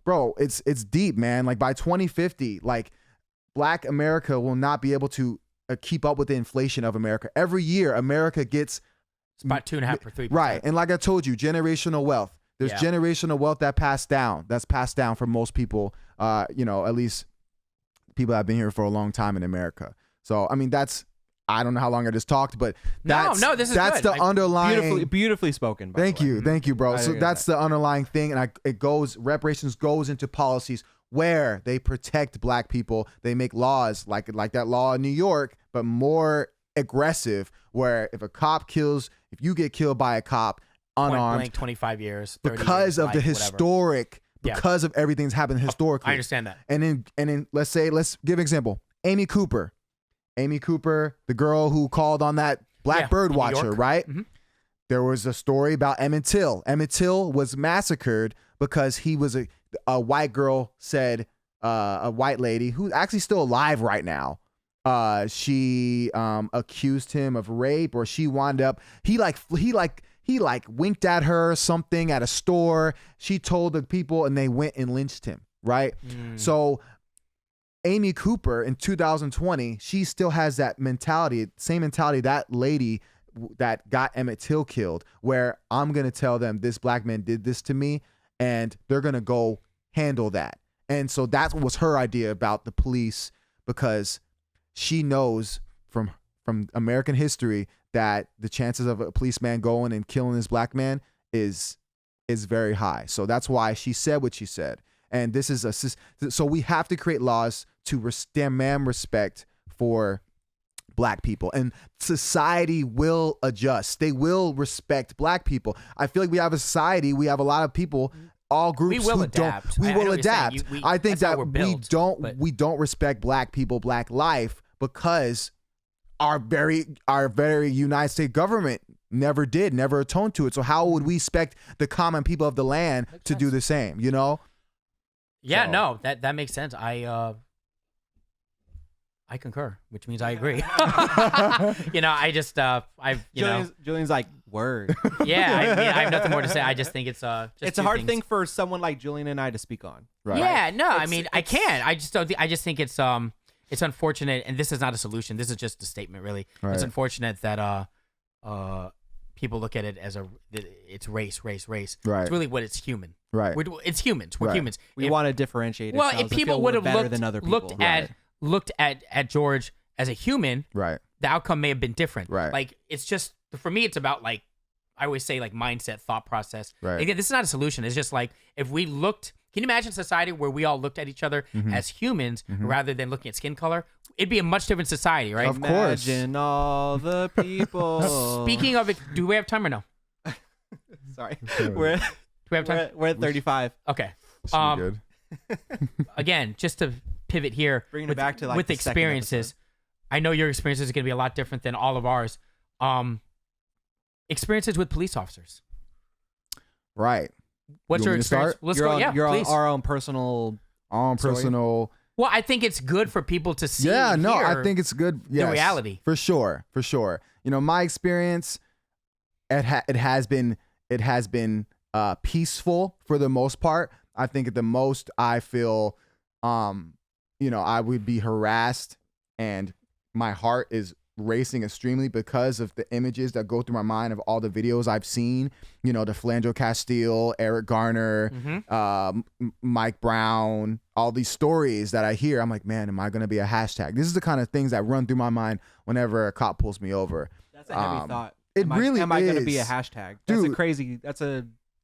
Speaker 3: bro, it's deep, man. Like, by 2050, like, black America will not be able to keep up with the inflation of America. Every year, America gets
Speaker 2: about 2.5 or 3%.
Speaker 3: Right. And like I told you, generational wealth. There's generational wealth that's passed down for most people, you know, at least people that have been here for a long time in America. So, I mean, I don't know how long I just talked, but that's
Speaker 2: this is
Speaker 3: that's
Speaker 2: good.
Speaker 3: the underlying.
Speaker 4: Beautifully spoken.
Speaker 3: Thank you, bro. So that's the underlying thing, and reparations goes into policies where they protect black people. They make laws like that law in New York, but more aggressive, where if you get killed by a cop unarmed,
Speaker 2: blank, 25 years, 30
Speaker 3: because
Speaker 2: years,
Speaker 3: of the historic, because of everything's happened historically.
Speaker 2: I understand that.
Speaker 3: And then let's give an example. Amy Cooper, the girl who called on that black bird watcher, right? Mm-hmm. There was a story about Emmett Till. Emmett Till was massacred because he was a white girl said, a white lady who's actually still alive right now. She accused him of rape, or she wound up, he winked at her or something at a store. She told the people and they went and lynched him, right? So Amy Cooper in 2020, she still has that mentality, same mentality that lady that got Emmett Till killed, where I'm going to tell them this black man did this to me and they're going to go handle that. And so that was her idea about the police, because she knows from American history that the chances of a policeman going and killing this black man is very high. So that's why she said what she said. And this is so we have to create laws to demand respect for black people, and society will adjust. They will respect black people. I feel like we have a society, we have a lot of people, all groups who adapt. We will adapt. I think that we don't respect black people, black life, because our very United States government never atoned to it. So how would we expect the common people of the land to do the same, you know?
Speaker 2: Yeah, so. No, that makes sense. I concur, which means I agree. You know, I just
Speaker 4: Julian's like, word.
Speaker 2: Yeah, I mean, I have nothing more to say. I just think it's
Speaker 4: a hard thing for someone like Julian and I to speak on.
Speaker 2: Right. Yeah, no, I mean, I can. I just don't. I just think it's unfortunate, and this is not a solution. This is just a statement, really. Right. It's unfortunate that people look at it as it's race. Right. It's really what it's human. Right. It's humans. We're humans.
Speaker 4: We want to differentiate.
Speaker 2: Well, if people would have looked at George as a human,
Speaker 3: right,
Speaker 2: the outcome may have been different.
Speaker 3: Right.
Speaker 2: Like, it's just, for me, it's about, like, I always say, like, mindset, thought process.
Speaker 3: Right.
Speaker 2: Again, this is not a solution. It's just like, if we looked, can you imagine a society where we all looked at each other as humans rather than looking at skin color? It'd be a much different society, right?
Speaker 3: Of course.
Speaker 4: Imagine all the people.
Speaker 2: Speaking of it, do we have time or no?
Speaker 4: Sorry.
Speaker 2: Do we have time?
Speaker 4: We're at 35.
Speaker 2: Okay.
Speaker 3: Good.
Speaker 2: Again, just to pivot here,
Speaker 4: bringing it back to like
Speaker 2: with
Speaker 4: the
Speaker 2: experiences. I know your experiences are going to be a lot different than all of ours. Experiences with police officers.
Speaker 3: Right.
Speaker 2: What's your experience?
Speaker 3: Start?
Speaker 2: Let's go. Yeah,
Speaker 4: your
Speaker 2: please.
Speaker 4: Our own personal.
Speaker 3: Personal.
Speaker 2: Well, I think it's good for people to see.
Speaker 3: Yeah,
Speaker 2: and
Speaker 3: no,
Speaker 2: hear
Speaker 3: I think it's good. Yes,
Speaker 2: the reality.
Speaker 3: For sure. You know, my experience, it has been peaceful for the most part. I think at the most I feel, you know, I would be harassed and my heart is racing extremely because of the images that go through my mind of all the videos I've seen, you know, the Philando Castile, Eric Garner, Mike Brown, all these stories that I hear. I'm like, man, am I going to be a hashtag? This is the kind of things that run through my mind whenever a cop pulls me over.
Speaker 4: That's a heavy thought.
Speaker 3: Am I
Speaker 4: going to be a hashtag?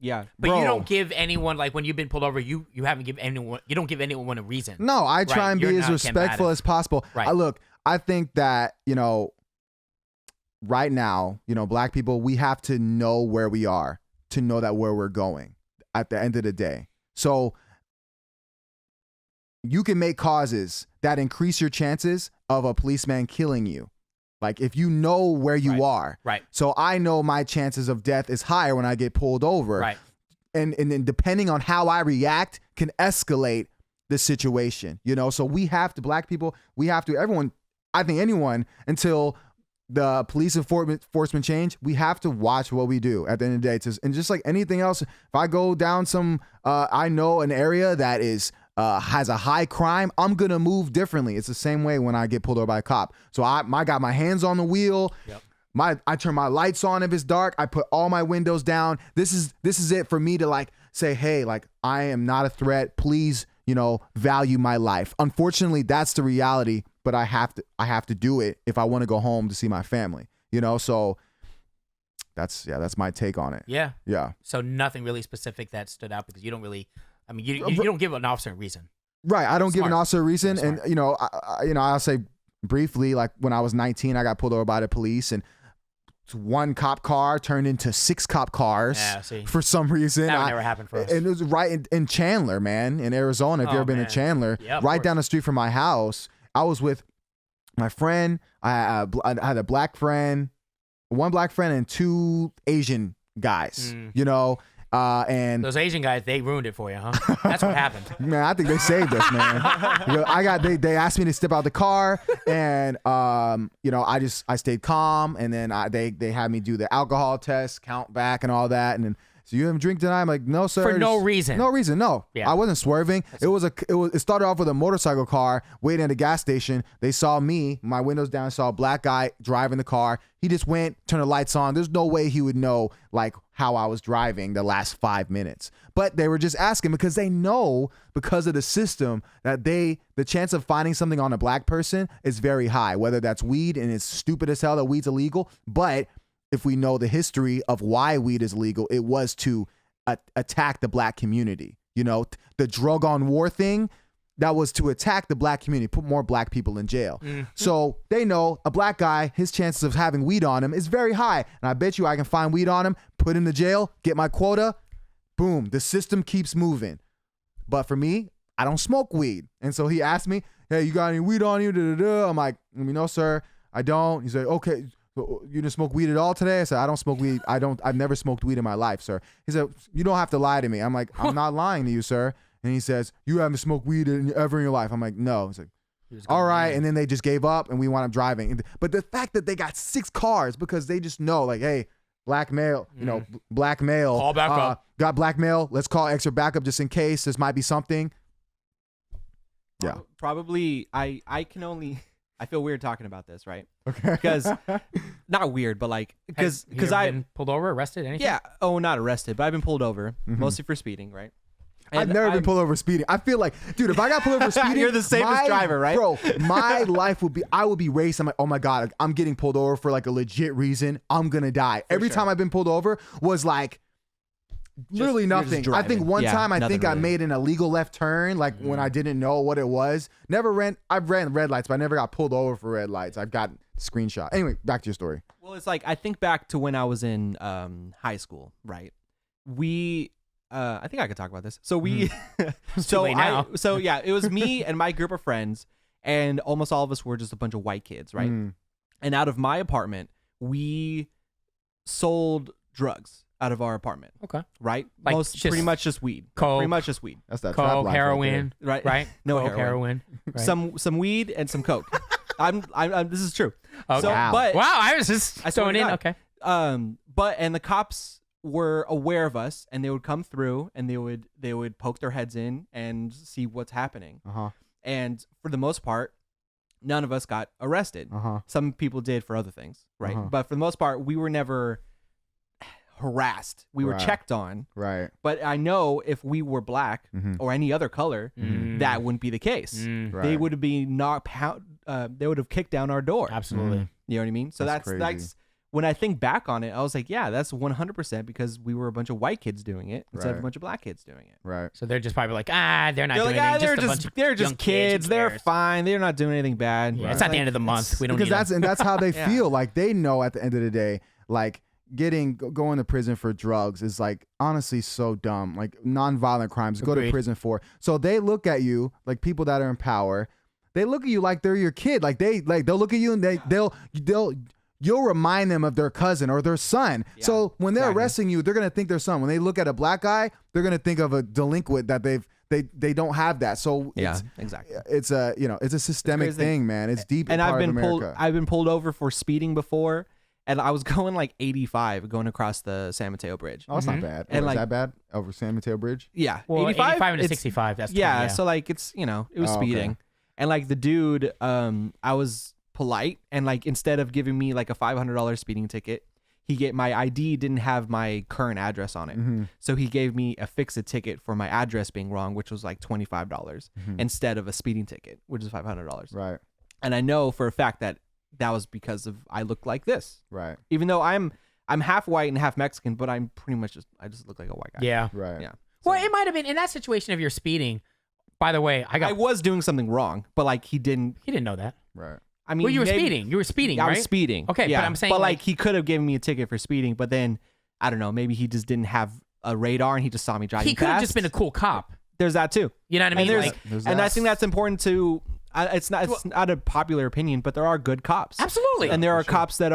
Speaker 4: Yeah.
Speaker 2: But
Speaker 3: Bro.
Speaker 2: you don't give anyone, like when you've been pulled over, you don't give anyone a reason.
Speaker 3: No, I try and be as respectful as possible.
Speaker 2: Right.
Speaker 3: Look, I think that, you know, right now, you know, black people, we have to know where we are to know that where we're going at the end of the day. So you can make causes that increase your chances of a policeman killing you. Like if you know where you are.
Speaker 2: Right.
Speaker 3: So I know my chances of death is higher when I get pulled over.
Speaker 2: Right.
Speaker 3: And then depending on how I react can escalate the situation, you know? So we have to, black people, everyone, I think anyone, until the police enforcement change, we have to watch what we do at the end of the day. And just like anything else, if I go down I know an area that has a high crime, I'm going to move differently. It's the same way when I get pulled over by a cop. So I got my hands on the wheel. Yep. I turn my lights on if it's dark. I put all my windows down. This is it for me to like say, hey, like I am not a threat. Please, you know, value my life. Unfortunately, that's the reality, but I have to do it if I want to go home to see my family, you know? So that's my take on it.
Speaker 2: Yeah.
Speaker 3: Yeah.
Speaker 2: So nothing really specific that stood out because you don't really, I mean, you don't give an officer a reason.
Speaker 3: Right. I don't give an
Speaker 2: Smart.
Speaker 3: officer a reason.
Speaker 2: Smart.
Speaker 3: And, you know, I'll say briefly, like when I was 19, I got pulled over by the police and one cop car turned into 6 cop cars for some reason.
Speaker 2: That would never happen for us.
Speaker 3: And it was right in Chandler, man, in Arizona. If you've ever been to Chandler, right down the street from my house. I was with my friend. I had a black friend, one black friend, and 2 Asian guys. You know, and
Speaker 2: those Asian guys, they ruined it for you, huh? That's what happened.
Speaker 3: Man, I think they saved us, man. You know, they asked me to step out the car, and you know, I stayed calm, and then they had me do the alcohol test, count back, and all that, and then. So you haven't drink tonight? I'm like, no, sir.
Speaker 2: For no reason.
Speaker 3: No reason. No. Yeah. I wasn't swerving. It started off with a motorcycle car waiting at a gas station. They saw me, my windows down, saw a black guy driving the car. He just went, turned the lights on. There's no way he would know like how I was driving the last 5 minutes. But they were just asking because they know because of the system that the chance of finding something on a black person is very high, whether that's weed, and it's stupid as hell that weed's illegal, but if we know the history of why weed is legal, it was to attack the black community. You know, the drug on war thing, that was to attack the black community, put more black people in jail. So they know a black guy, his chances of having weed on him is very high. And I bet you I can find weed on him, put him to jail, get my quota. Boom. The system keeps moving. But for me, I don't smoke weed. And so he asked me, hey, you got any weed on you? I'm like, no, sir, I don't. He's like, okay. You didn't smoke weed at all today? I said, I don't smoke weed. I've never smoked weed in my life, sir. He said, you don't have to lie to me. I'm like, I'm not lying to you, sir. And he says, you haven't smoked weed ever in your life. I'm like, no. He's like, all right. And then they just gave up and we wound up driving. But the fact that they got 6 cars because they just know like, hey, black male, you know, black male.
Speaker 2: Call back up.
Speaker 3: Got black male. Let's call extra backup just in case this might be something. Yeah.
Speaker 4: Probably I feel weird talking about this, right?
Speaker 3: Okay.
Speaker 4: Because not weird, but like because I've
Speaker 2: been pulled over, arrested, anything?
Speaker 4: Yeah. Oh, not arrested, but I've been pulled over mostly for speeding, right?
Speaker 3: I've never been pulled over speeding. I feel like, dude, if I got pulled over speeding,
Speaker 4: you're the safest driver, right?
Speaker 3: Bro, my life I would be racing. I'm like, oh my God, I'm getting pulled over for like a legit reason. I'm gonna die. Every time I've been pulled over was like literally nothing. I think one time I made an illegal left turn, like when I didn't know what it was. I've ran red lights, but I never got pulled over for red lights. I've got screenshot. Anyway, back to your story.
Speaker 4: Well, it's like I think back to when I was in high school, right? I think I could talk about this. So it was me and my group of friends, and almost all of us were just a bunch of white kids, right? And out of my apartment, we sold drugs. out of our apartment.
Speaker 2: Okay.
Speaker 4: Right?
Speaker 2: Like
Speaker 4: Pretty much just weed.
Speaker 2: Coke.
Speaker 4: Pretty much just weed.
Speaker 3: That's that trap
Speaker 2: Coke,
Speaker 3: life
Speaker 2: heroin,
Speaker 4: Right?
Speaker 2: right?
Speaker 4: No
Speaker 2: Coke, heroin. Right.
Speaker 4: Some weed and some coke. I'm this is true.
Speaker 2: Okay.
Speaker 4: So,
Speaker 3: Wow.
Speaker 4: but
Speaker 2: Wow, I was just
Speaker 4: I swear
Speaker 2: throwing
Speaker 4: to
Speaker 2: in.
Speaker 4: God.
Speaker 2: Okay.
Speaker 4: And the cops were aware of us, and they would come through, and they would poke their heads in and see what's happening.
Speaker 3: Uh-huh.
Speaker 4: And for the most part, none of us got arrested.
Speaker 3: Uh-huh.
Speaker 4: Some people did for other things, right?
Speaker 3: Uh-huh.
Speaker 4: But for the most part, we were never harassed. We were
Speaker 3: Right.
Speaker 4: checked on.
Speaker 3: Right.
Speaker 4: But I know if we were black or any other color, that wouldn't be the case.
Speaker 3: Right.
Speaker 4: They would have been they would have kicked down our door.
Speaker 2: Absolutely.
Speaker 4: You know what I mean? So
Speaker 3: That's
Speaker 4: that's
Speaker 3: crazy.
Speaker 4: when I think back on it, I was like, yeah, that's 100% because we were a bunch of white kids doing it instead of a
Speaker 3: Right.
Speaker 4: bunch of black kids doing it.
Speaker 3: Right.
Speaker 2: So they're just probably like, they're not
Speaker 4: They're
Speaker 2: doing
Speaker 4: like,
Speaker 2: anything.
Speaker 4: they're
Speaker 2: just a bunch of
Speaker 4: they're
Speaker 2: young
Speaker 4: just kids.
Speaker 2: Who
Speaker 4: They're
Speaker 2: cares?
Speaker 4: fine. They're not doing anything bad.
Speaker 2: Yeah, it's not the end of the month. We don't
Speaker 3: Because
Speaker 2: need
Speaker 3: that's how they
Speaker 4: Yeah.
Speaker 3: feel. Like they know at the end of the day, like going to prison for drugs is like honestly so dumb. Like nonviolent crimes, go to
Speaker 2: Agreed.
Speaker 3: prison for. So they look at you like people that are in power. They look at you like they're your kid. Like they'll look at you and you'll remind them of their cousin or their son.
Speaker 4: Yeah,
Speaker 3: so when they're
Speaker 4: exactly.
Speaker 3: arresting you, they're gonna think their son. When they look at a black guy, they're gonna think of a delinquent that they don't have that. So
Speaker 4: Yeah, exactly.
Speaker 3: it's a it's a systemic
Speaker 4: crazy.
Speaker 3: thing, man. It's deep.
Speaker 4: And
Speaker 3: part
Speaker 4: I've
Speaker 3: of
Speaker 4: been
Speaker 3: America.
Speaker 4: I've been pulled over for speeding before, and I was going like 85 going across the San Mateo Bridge.
Speaker 3: Oh, it's not bad.
Speaker 4: And
Speaker 3: And
Speaker 4: like-
Speaker 3: that bad over San Mateo Bridge?
Speaker 4: Yeah,
Speaker 2: Well, 85 into
Speaker 4: it's-
Speaker 2: 65. That's
Speaker 4: yeah,
Speaker 2: yeah.
Speaker 4: so like it's it was
Speaker 3: Oh, okay.
Speaker 4: speeding, and like the dude, I was polite, and like instead of giving me like a $500 speeding ticket, my ID didn't have my current address on it, so he gave me a fix-it ticket for my address being wrong, which was like $25 instead of a speeding ticket, which is $500.
Speaker 3: Right.
Speaker 4: And I know for a fact that was because of I look like this,
Speaker 3: Right.
Speaker 4: even though I'm half white and half Mexican, but I'm pretty much I just look like a white guy.
Speaker 2: Yeah.
Speaker 3: Right.
Speaker 4: Yeah.
Speaker 2: Well, it might have been in that situation of your speeding. By the way,
Speaker 4: I was doing something wrong, but like he didn't.
Speaker 2: he didn't know that.
Speaker 3: Right.
Speaker 4: I mean,
Speaker 2: Well, you were
Speaker 4: maybe-
Speaker 2: speeding. You were speeding,
Speaker 4: I
Speaker 2: right?
Speaker 4: was speeding.
Speaker 2: Okay, but
Speaker 4: yeah.
Speaker 2: I'm saying,
Speaker 4: but
Speaker 2: like-
Speaker 4: he could have given me a ticket for speeding, but then I don't know, maybe he just didn't have a radar and he just saw me driving.
Speaker 2: He could have
Speaker 4: fast.
Speaker 2: just been a cool cop.
Speaker 4: There's that too.
Speaker 2: You know what I
Speaker 4: And
Speaker 2: mean?
Speaker 4: there's,
Speaker 2: Like,
Speaker 3: There's
Speaker 4: and I
Speaker 3: that.
Speaker 4: think that's important to. It's not a popular opinion, but there are good cops.
Speaker 2: absolutely.
Speaker 4: And there are cops that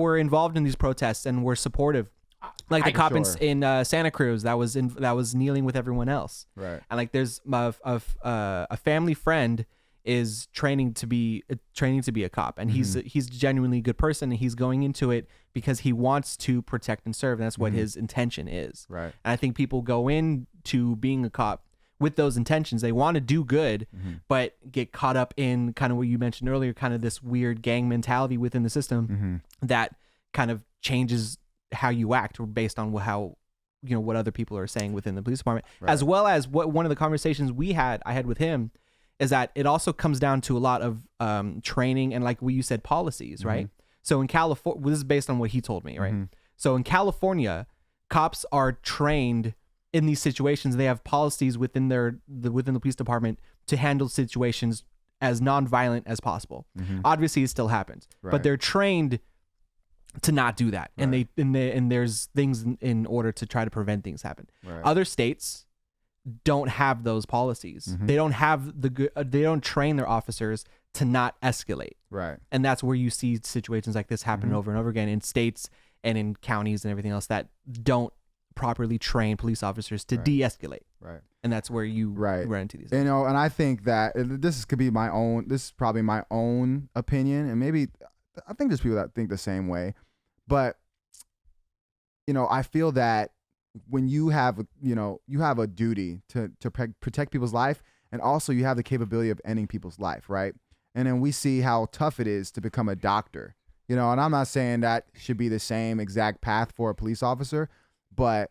Speaker 4: were involved in these protests and were supportive, like the cop
Speaker 3: Sure.
Speaker 4: in Santa Cruz that was kneeling with everyone else.
Speaker 3: Right.
Speaker 4: And like there's a family friend is training to be a cop, and he's genuinely a good person, and he's going into it because he wants to protect and serve, and that's what his intention is.
Speaker 3: Right.
Speaker 4: And I think people go into being a cop with those intentions. They want to do good, but get caught up in kind of what you mentioned earlier, kind of this weird gang mentality within the system that kind of changes how you act based on how what other people are saying within the police department, as well as what one of the conversations I had with him is that it also comes down to a lot of training and like what you said, policies, right? So in California, this is based on what he told me, right? So in California, cops are trained in these situations. They have policies within within the police department to handle situations as nonviolent as possible. Obviously, it still happens, but
Speaker 3: Right.
Speaker 4: they're trained to not do that, and there's things in order to try to prevent things happen.
Speaker 3: Right.
Speaker 4: Other states don't have those policies. They don't have they don't train their officers to not escalate.
Speaker 3: Right.
Speaker 4: And that's where you see situations like this happen over and over again in states and in counties and everything else that don't properly train police officers to de-escalate.
Speaker 3: Right.
Speaker 4: And that's where you
Speaker 3: Right.
Speaker 4: run into these.
Speaker 3: And I think that this could be this is probably my own opinion, and maybe I think there's people that think the same way, but I feel that when you have a duty to protect people's life, and also you have the capability of ending people's life, right? And then we see how tough it is to become a doctor, and I'm not saying that should be the same exact path for a police officer, but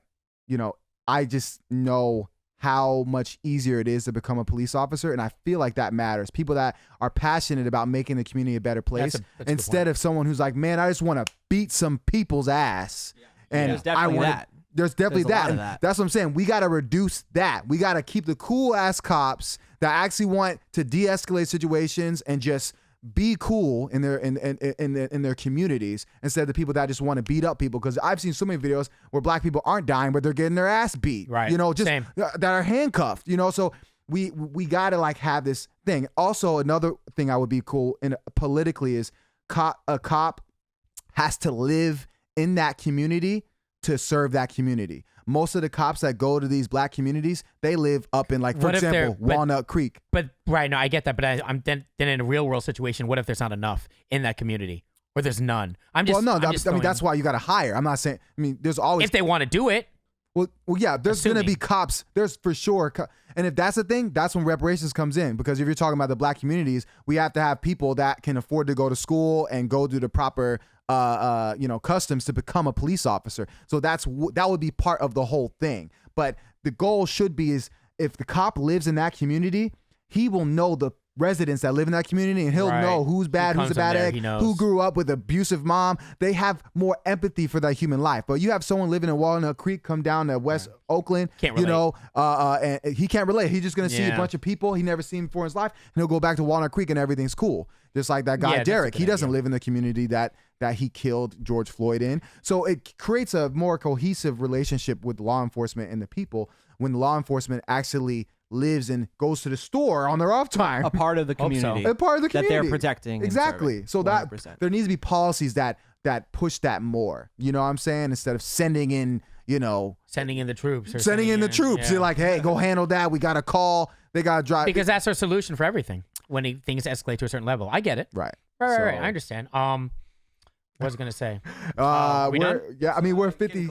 Speaker 3: I just know how much easier it is to become a police officer, and I feel like that matters. People that are passionate about making the community a better place,
Speaker 2: That's a good
Speaker 3: instead of someone who's like, man, I just want to beat some people's ass. And
Speaker 4: There's definitely
Speaker 3: I wanna,
Speaker 4: that.
Speaker 3: There's definitely
Speaker 4: There's a lot
Speaker 3: that.
Speaker 4: of
Speaker 3: And
Speaker 4: that.
Speaker 3: that's what I'm saying. We got to reduce that. We got to keep the cool ass cops that actually want to de-escalate situations and just be cool in their communities, instead of the people that just want to beat up people. Because I've seen so many videos where black people aren't dying, but they're getting their ass beat.
Speaker 2: Right.
Speaker 3: Just
Speaker 2: Same.
Speaker 3: that are handcuffed. So we got to like have this thing. Also, another thing I would be cool in politically is a cop has to live in that community to serve that community. Most of the cops that go to these black communities, they live up in, like, for example, Walnut Creek.
Speaker 2: But right, no, I get that. But I'm then in a real world situation. What if there's not enough in that community, or there's none? I mean,
Speaker 3: that's why you got to hire. I'm not saying. I mean, there's always,
Speaker 2: if they want to do it.
Speaker 3: Well, yeah, there's going to be cops. There's for sure. And if that's the thing, that's when reparations comes in. Because if you're talking about the black communities, we have to have people that can afford to go to school and go through the proper, customs to become a police officer. So that would be part of the whole thing. But the goal should be is if the cop lives in that community, he will know the residents that live in that community, and he'll know who's bad, who's a bad egg, who grew up with abusive mom. They have more empathy for that human life. But you have someone living in Walnut Creek come down to West Oakland, and he can't relate. He's just gonna see a bunch of people he never seen before in his life, and he'll go back to Walnut Creek and everything's cool. Just like that guy Derek, he doesn't live in the community that he killed George Floyd in. So it creates a more cohesive relationship with law enforcement and the people when law enforcement actually lives and goes to the store on their off time.
Speaker 4: A part of the community.
Speaker 3: A part of the community
Speaker 4: that they're protecting.
Speaker 3: Exactly. So 100%. That there needs to be policies that push that more. You know what I'm saying? Instead of sending in,
Speaker 2: sending in the troops.
Speaker 3: Yeah. You're like, hey, go handle that. We got a call. They got to drive.
Speaker 2: Because that's our solution for everything when things escalate to a certain level. I get it.
Speaker 3: Right.
Speaker 2: Right. I understand. What was I going to say?
Speaker 3: We're 50.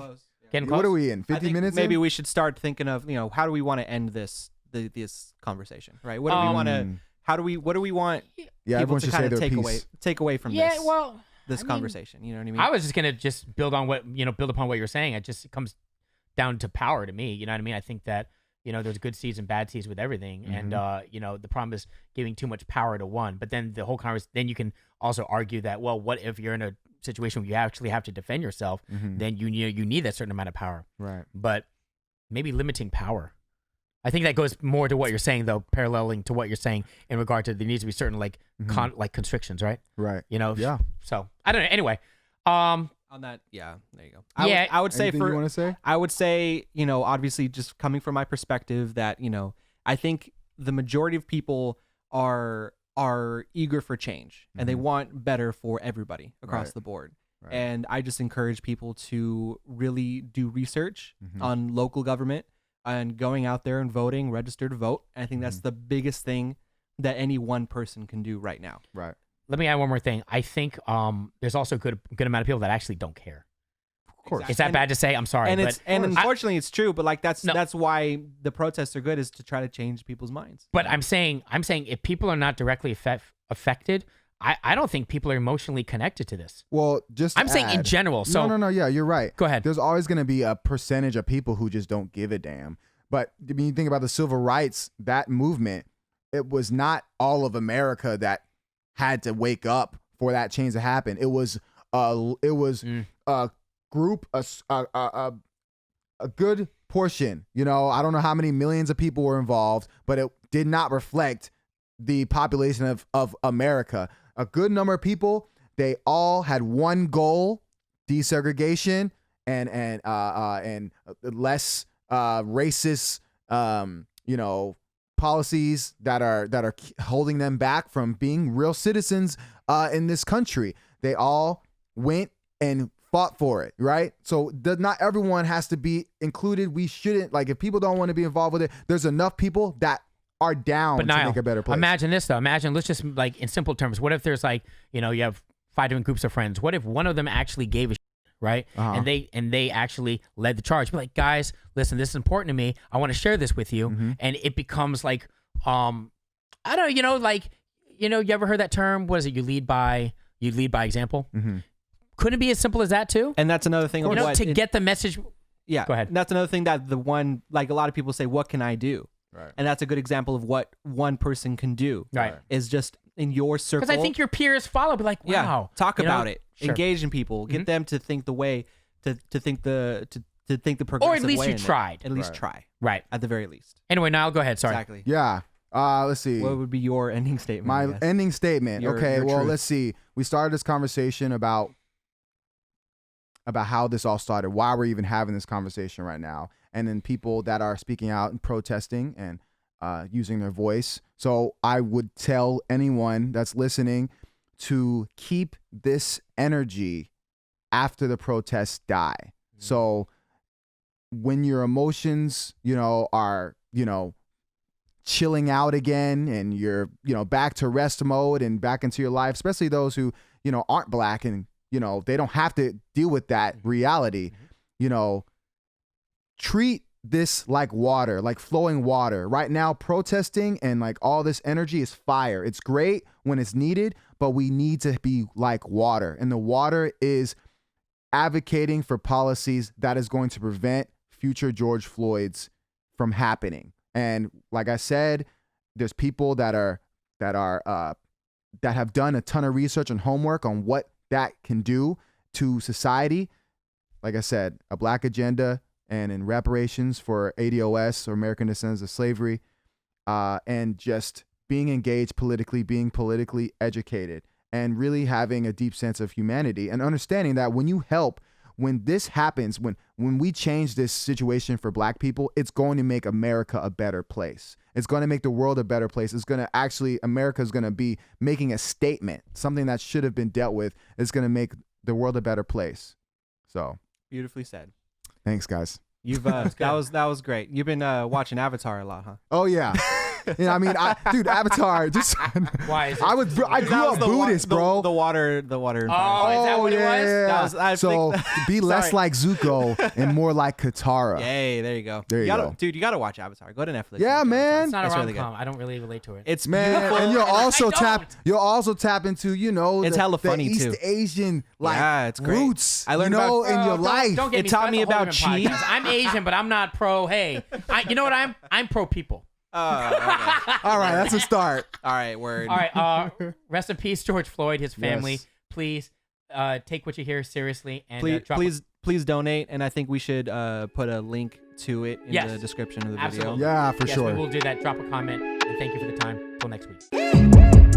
Speaker 2: Getting close?
Speaker 3: What are we in? 50 minutes?
Speaker 4: Maybe we should start thinking of, how do we want to end this conversation, right? What do we want to? What do we want?
Speaker 3: Yeah,
Speaker 4: people
Speaker 3: everyone should say their piece.
Speaker 4: Take away from this conversation. You know what I mean?
Speaker 2: I was just gonna build on build upon what you were saying. It comes down to power to me. You know what I mean? I think that there's good seeds and bad seeds with everything, and the problem is giving too much power to one. But then the whole conversation, then you can also argue that, well, what if you're in a situation where you actually have to defend yourself? Then you need that certain amount of power,
Speaker 3: right?
Speaker 2: But maybe limiting power. I think that goes more to what you're saying, though, paralleling to what you're saying in regard to there needs to be certain constrictions, right?
Speaker 3: Right.
Speaker 2: Yeah. So I don't know. Anyway,
Speaker 4: on that, there you go. I would say
Speaker 3: you want to say?
Speaker 4: I would say, obviously, just coming from my perspective, that I think the majority of people are eager for change and they want better for everybody across the board. Right. And I just encourage people to really do research on local government and going out there and voting, register to vote. And I think that's the biggest thing that any one person can do right now.
Speaker 3: Right.
Speaker 2: Let me add one more thing. I think there's also a good amount of people that actually don't care.
Speaker 3: Of course.
Speaker 2: Exactly. Is that bad to say? I'm sorry.
Speaker 4: And unfortunately it's true, but that's why the protests are good, is to try to change people's minds.
Speaker 2: But I'm saying if people are not directly affected, I don't think people are emotionally connected to this.
Speaker 3: Well,
Speaker 2: I'm saying in general. So
Speaker 3: no. Yeah, you're right.
Speaker 2: Go ahead.
Speaker 3: There's always going to be a percentage of people who just don't give a damn. But when you think about the civil rights, that movement, it was not all of America that had to wake up for that change to happen. It was a group, a good portion. I don't know how many millions of people were involved, but it did not reflect the population of America. A good number of people, they all had one goal: desegregation and less racist policies that are holding them back from being real citizens in this country. They all went and fought for it, right? So not everyone has to be included. We shouldn't, if people don't want to be involved with it, there's enough people that are down to make a better place.
Speaker 2: Imagine this, though. Imagine, let's just, in simple terms, what if there's you have 5 different groups of friends? What if one of them actually gave a shit, right? And they actually led the charge? Be like, guys, listen, this is important to me. I want to share this with you. And it becomes I don't know, you ever heard that term? What is it? You lead by example. Couldn't it be as simple as that too?
Speaker 4: And that's another thing
Speaker 2: get the message.
Speaker 4: Yeah.
Speaker 2: Go ahead.
Speaker 4: And that's another thing that a lot of people say, what can I do?
Speaker 3: Right.
Speaker 4: And that's a good example of what one person can do.
Speaker 2: Right.
Speaker 4: Is just in your circle.
Speaker 2: Because I think your peers follow, be like, wow.
Speaker 4: Yeah, talk about it.
Speaker 2: Sure.
Speaker 4: Engage in people. Get them to think the way, to think the progressive way.
Speaker 2: Or at least you tried.
Speaker 4: At least try.
Speaker 2: Right.
Speaker 4: At the very least.
Speaker 2: Anyway, Niall, go ahead. Sorry.
Speaker 4: Exactly.
Speaker 3: Yeah. Let's see.
Speaker 4: What would be your ending statement?
Speaker 3: My ending statement.
Speaker 4: Your
Speaker 3: well,
Speaker 4: truth.
Speaker 3: let's see. We started this conversation about how this all started, why we're even having this conversation right now, and then people that are speaking out and protesting and using their voice. So I would tell anyone that's listening to keep this energy after the protests die. So when your emotions, are, chilling out again and you're, back to rest mode and back into your life, especially those who, aren't Black and, they don't have to deal with that reality, treat this like water, like flowing water. Right now, protesting and like all this energy is fire. It's great when it's needed, but we need to be like water. And the water is advocating for policies that is going to prevent future George Floyds from happening. And like I said, there's people that have done a ton of research and homework on what that can do to society. Like I said, a Black agenda and in reparations for ADOS, or American Descendants of Slavery, and just being engaged politically, being politically educated, and really having a deep sense of humanity and understanding that when you help, when this happens, when we change this situation for Black people, it's going to make America a better place. It's going to make the world a better place. It's going to actually, America is going to be making a statement, something that should have been dealt with. It's going to make the world a better place. So
Speaker 4: beautifully said.
Speaker 3: Thanks, guys.
Speaker 4: You've that was great. You've been watching Avatar a lot, huh?
Speaker 3: Oh yeah. Dude, Avatar. Just
Speaker 2: why? Is it
Speaker 3: I grew up Buddhist, bro.
Speaker 4: The water.
Speaker 2: Oh, is that what it was?
Speaker 3: Yeah.
Speaker 4: That was, I
Speaker 3: so
Speaker 4: think,
Speaker 3: be less like Zuko and more like Katara.
Speaker 4: Yay, there you go.
Speaker 3: There you go.
Speaker 4: Dude, you gotta watch Avatar. Go to Netflix.
Speaker 3: Yeah, man.
Speaker 2: It's not a
Speaker 4: That's really
Speaker 2: rom-com.
Speaker 4: good.
Speaker 2: I don't really relate to it.
Speaker 4: It's
Speaker 3: Man,
Speaker 4: beautiful.
Speaker 3: and you'll also tap into,
Speaker 4: It's hella
Speaker 3: the
Speaker 4: funny,
Speaker 3: East
Speaker 4: too.
Speaker 3: Asian
Speaker 4: it's great.
Speaker 3: roots.
Speaker 4: I learned
Speaker 3: in your
Speaker 2: Don't
Speaker 3: life.
Speaker 2: get
Speaker 4: It
Speaker 2: me
Speaker 4: taught
Speaker 2: started.
Speaker 4: me
Speaker 2: That's a whole
Speaker 4: about
Speaker 2: different
Speaker 4: chi.
Speaker 2: podcast. I'm Asian, but I'm not pro. Hey, you know what I'm pro people.
Speaker 4: Okay.
Speaker 3: All right, that's a start.
Speaker 4: All right, word.
Speaker 2: All right. Rest in peace, George Floyd, his family.
Speaker 3: Yes.
Speaker 2: Please take what you hear seriously and
Speaker 4: Please donate, and I think we should put a link to it in
Speaker 2: Yes.
Speaker 4: the description of the
Speaker 2: Absolutely.
Speaker 4: video.
Speaker 3: Yeah, for
Speaker 2: yes,
Speaker 3: sure.
Speaker 2: we will do that. Drop a comment, and thank you for the time. Till next week.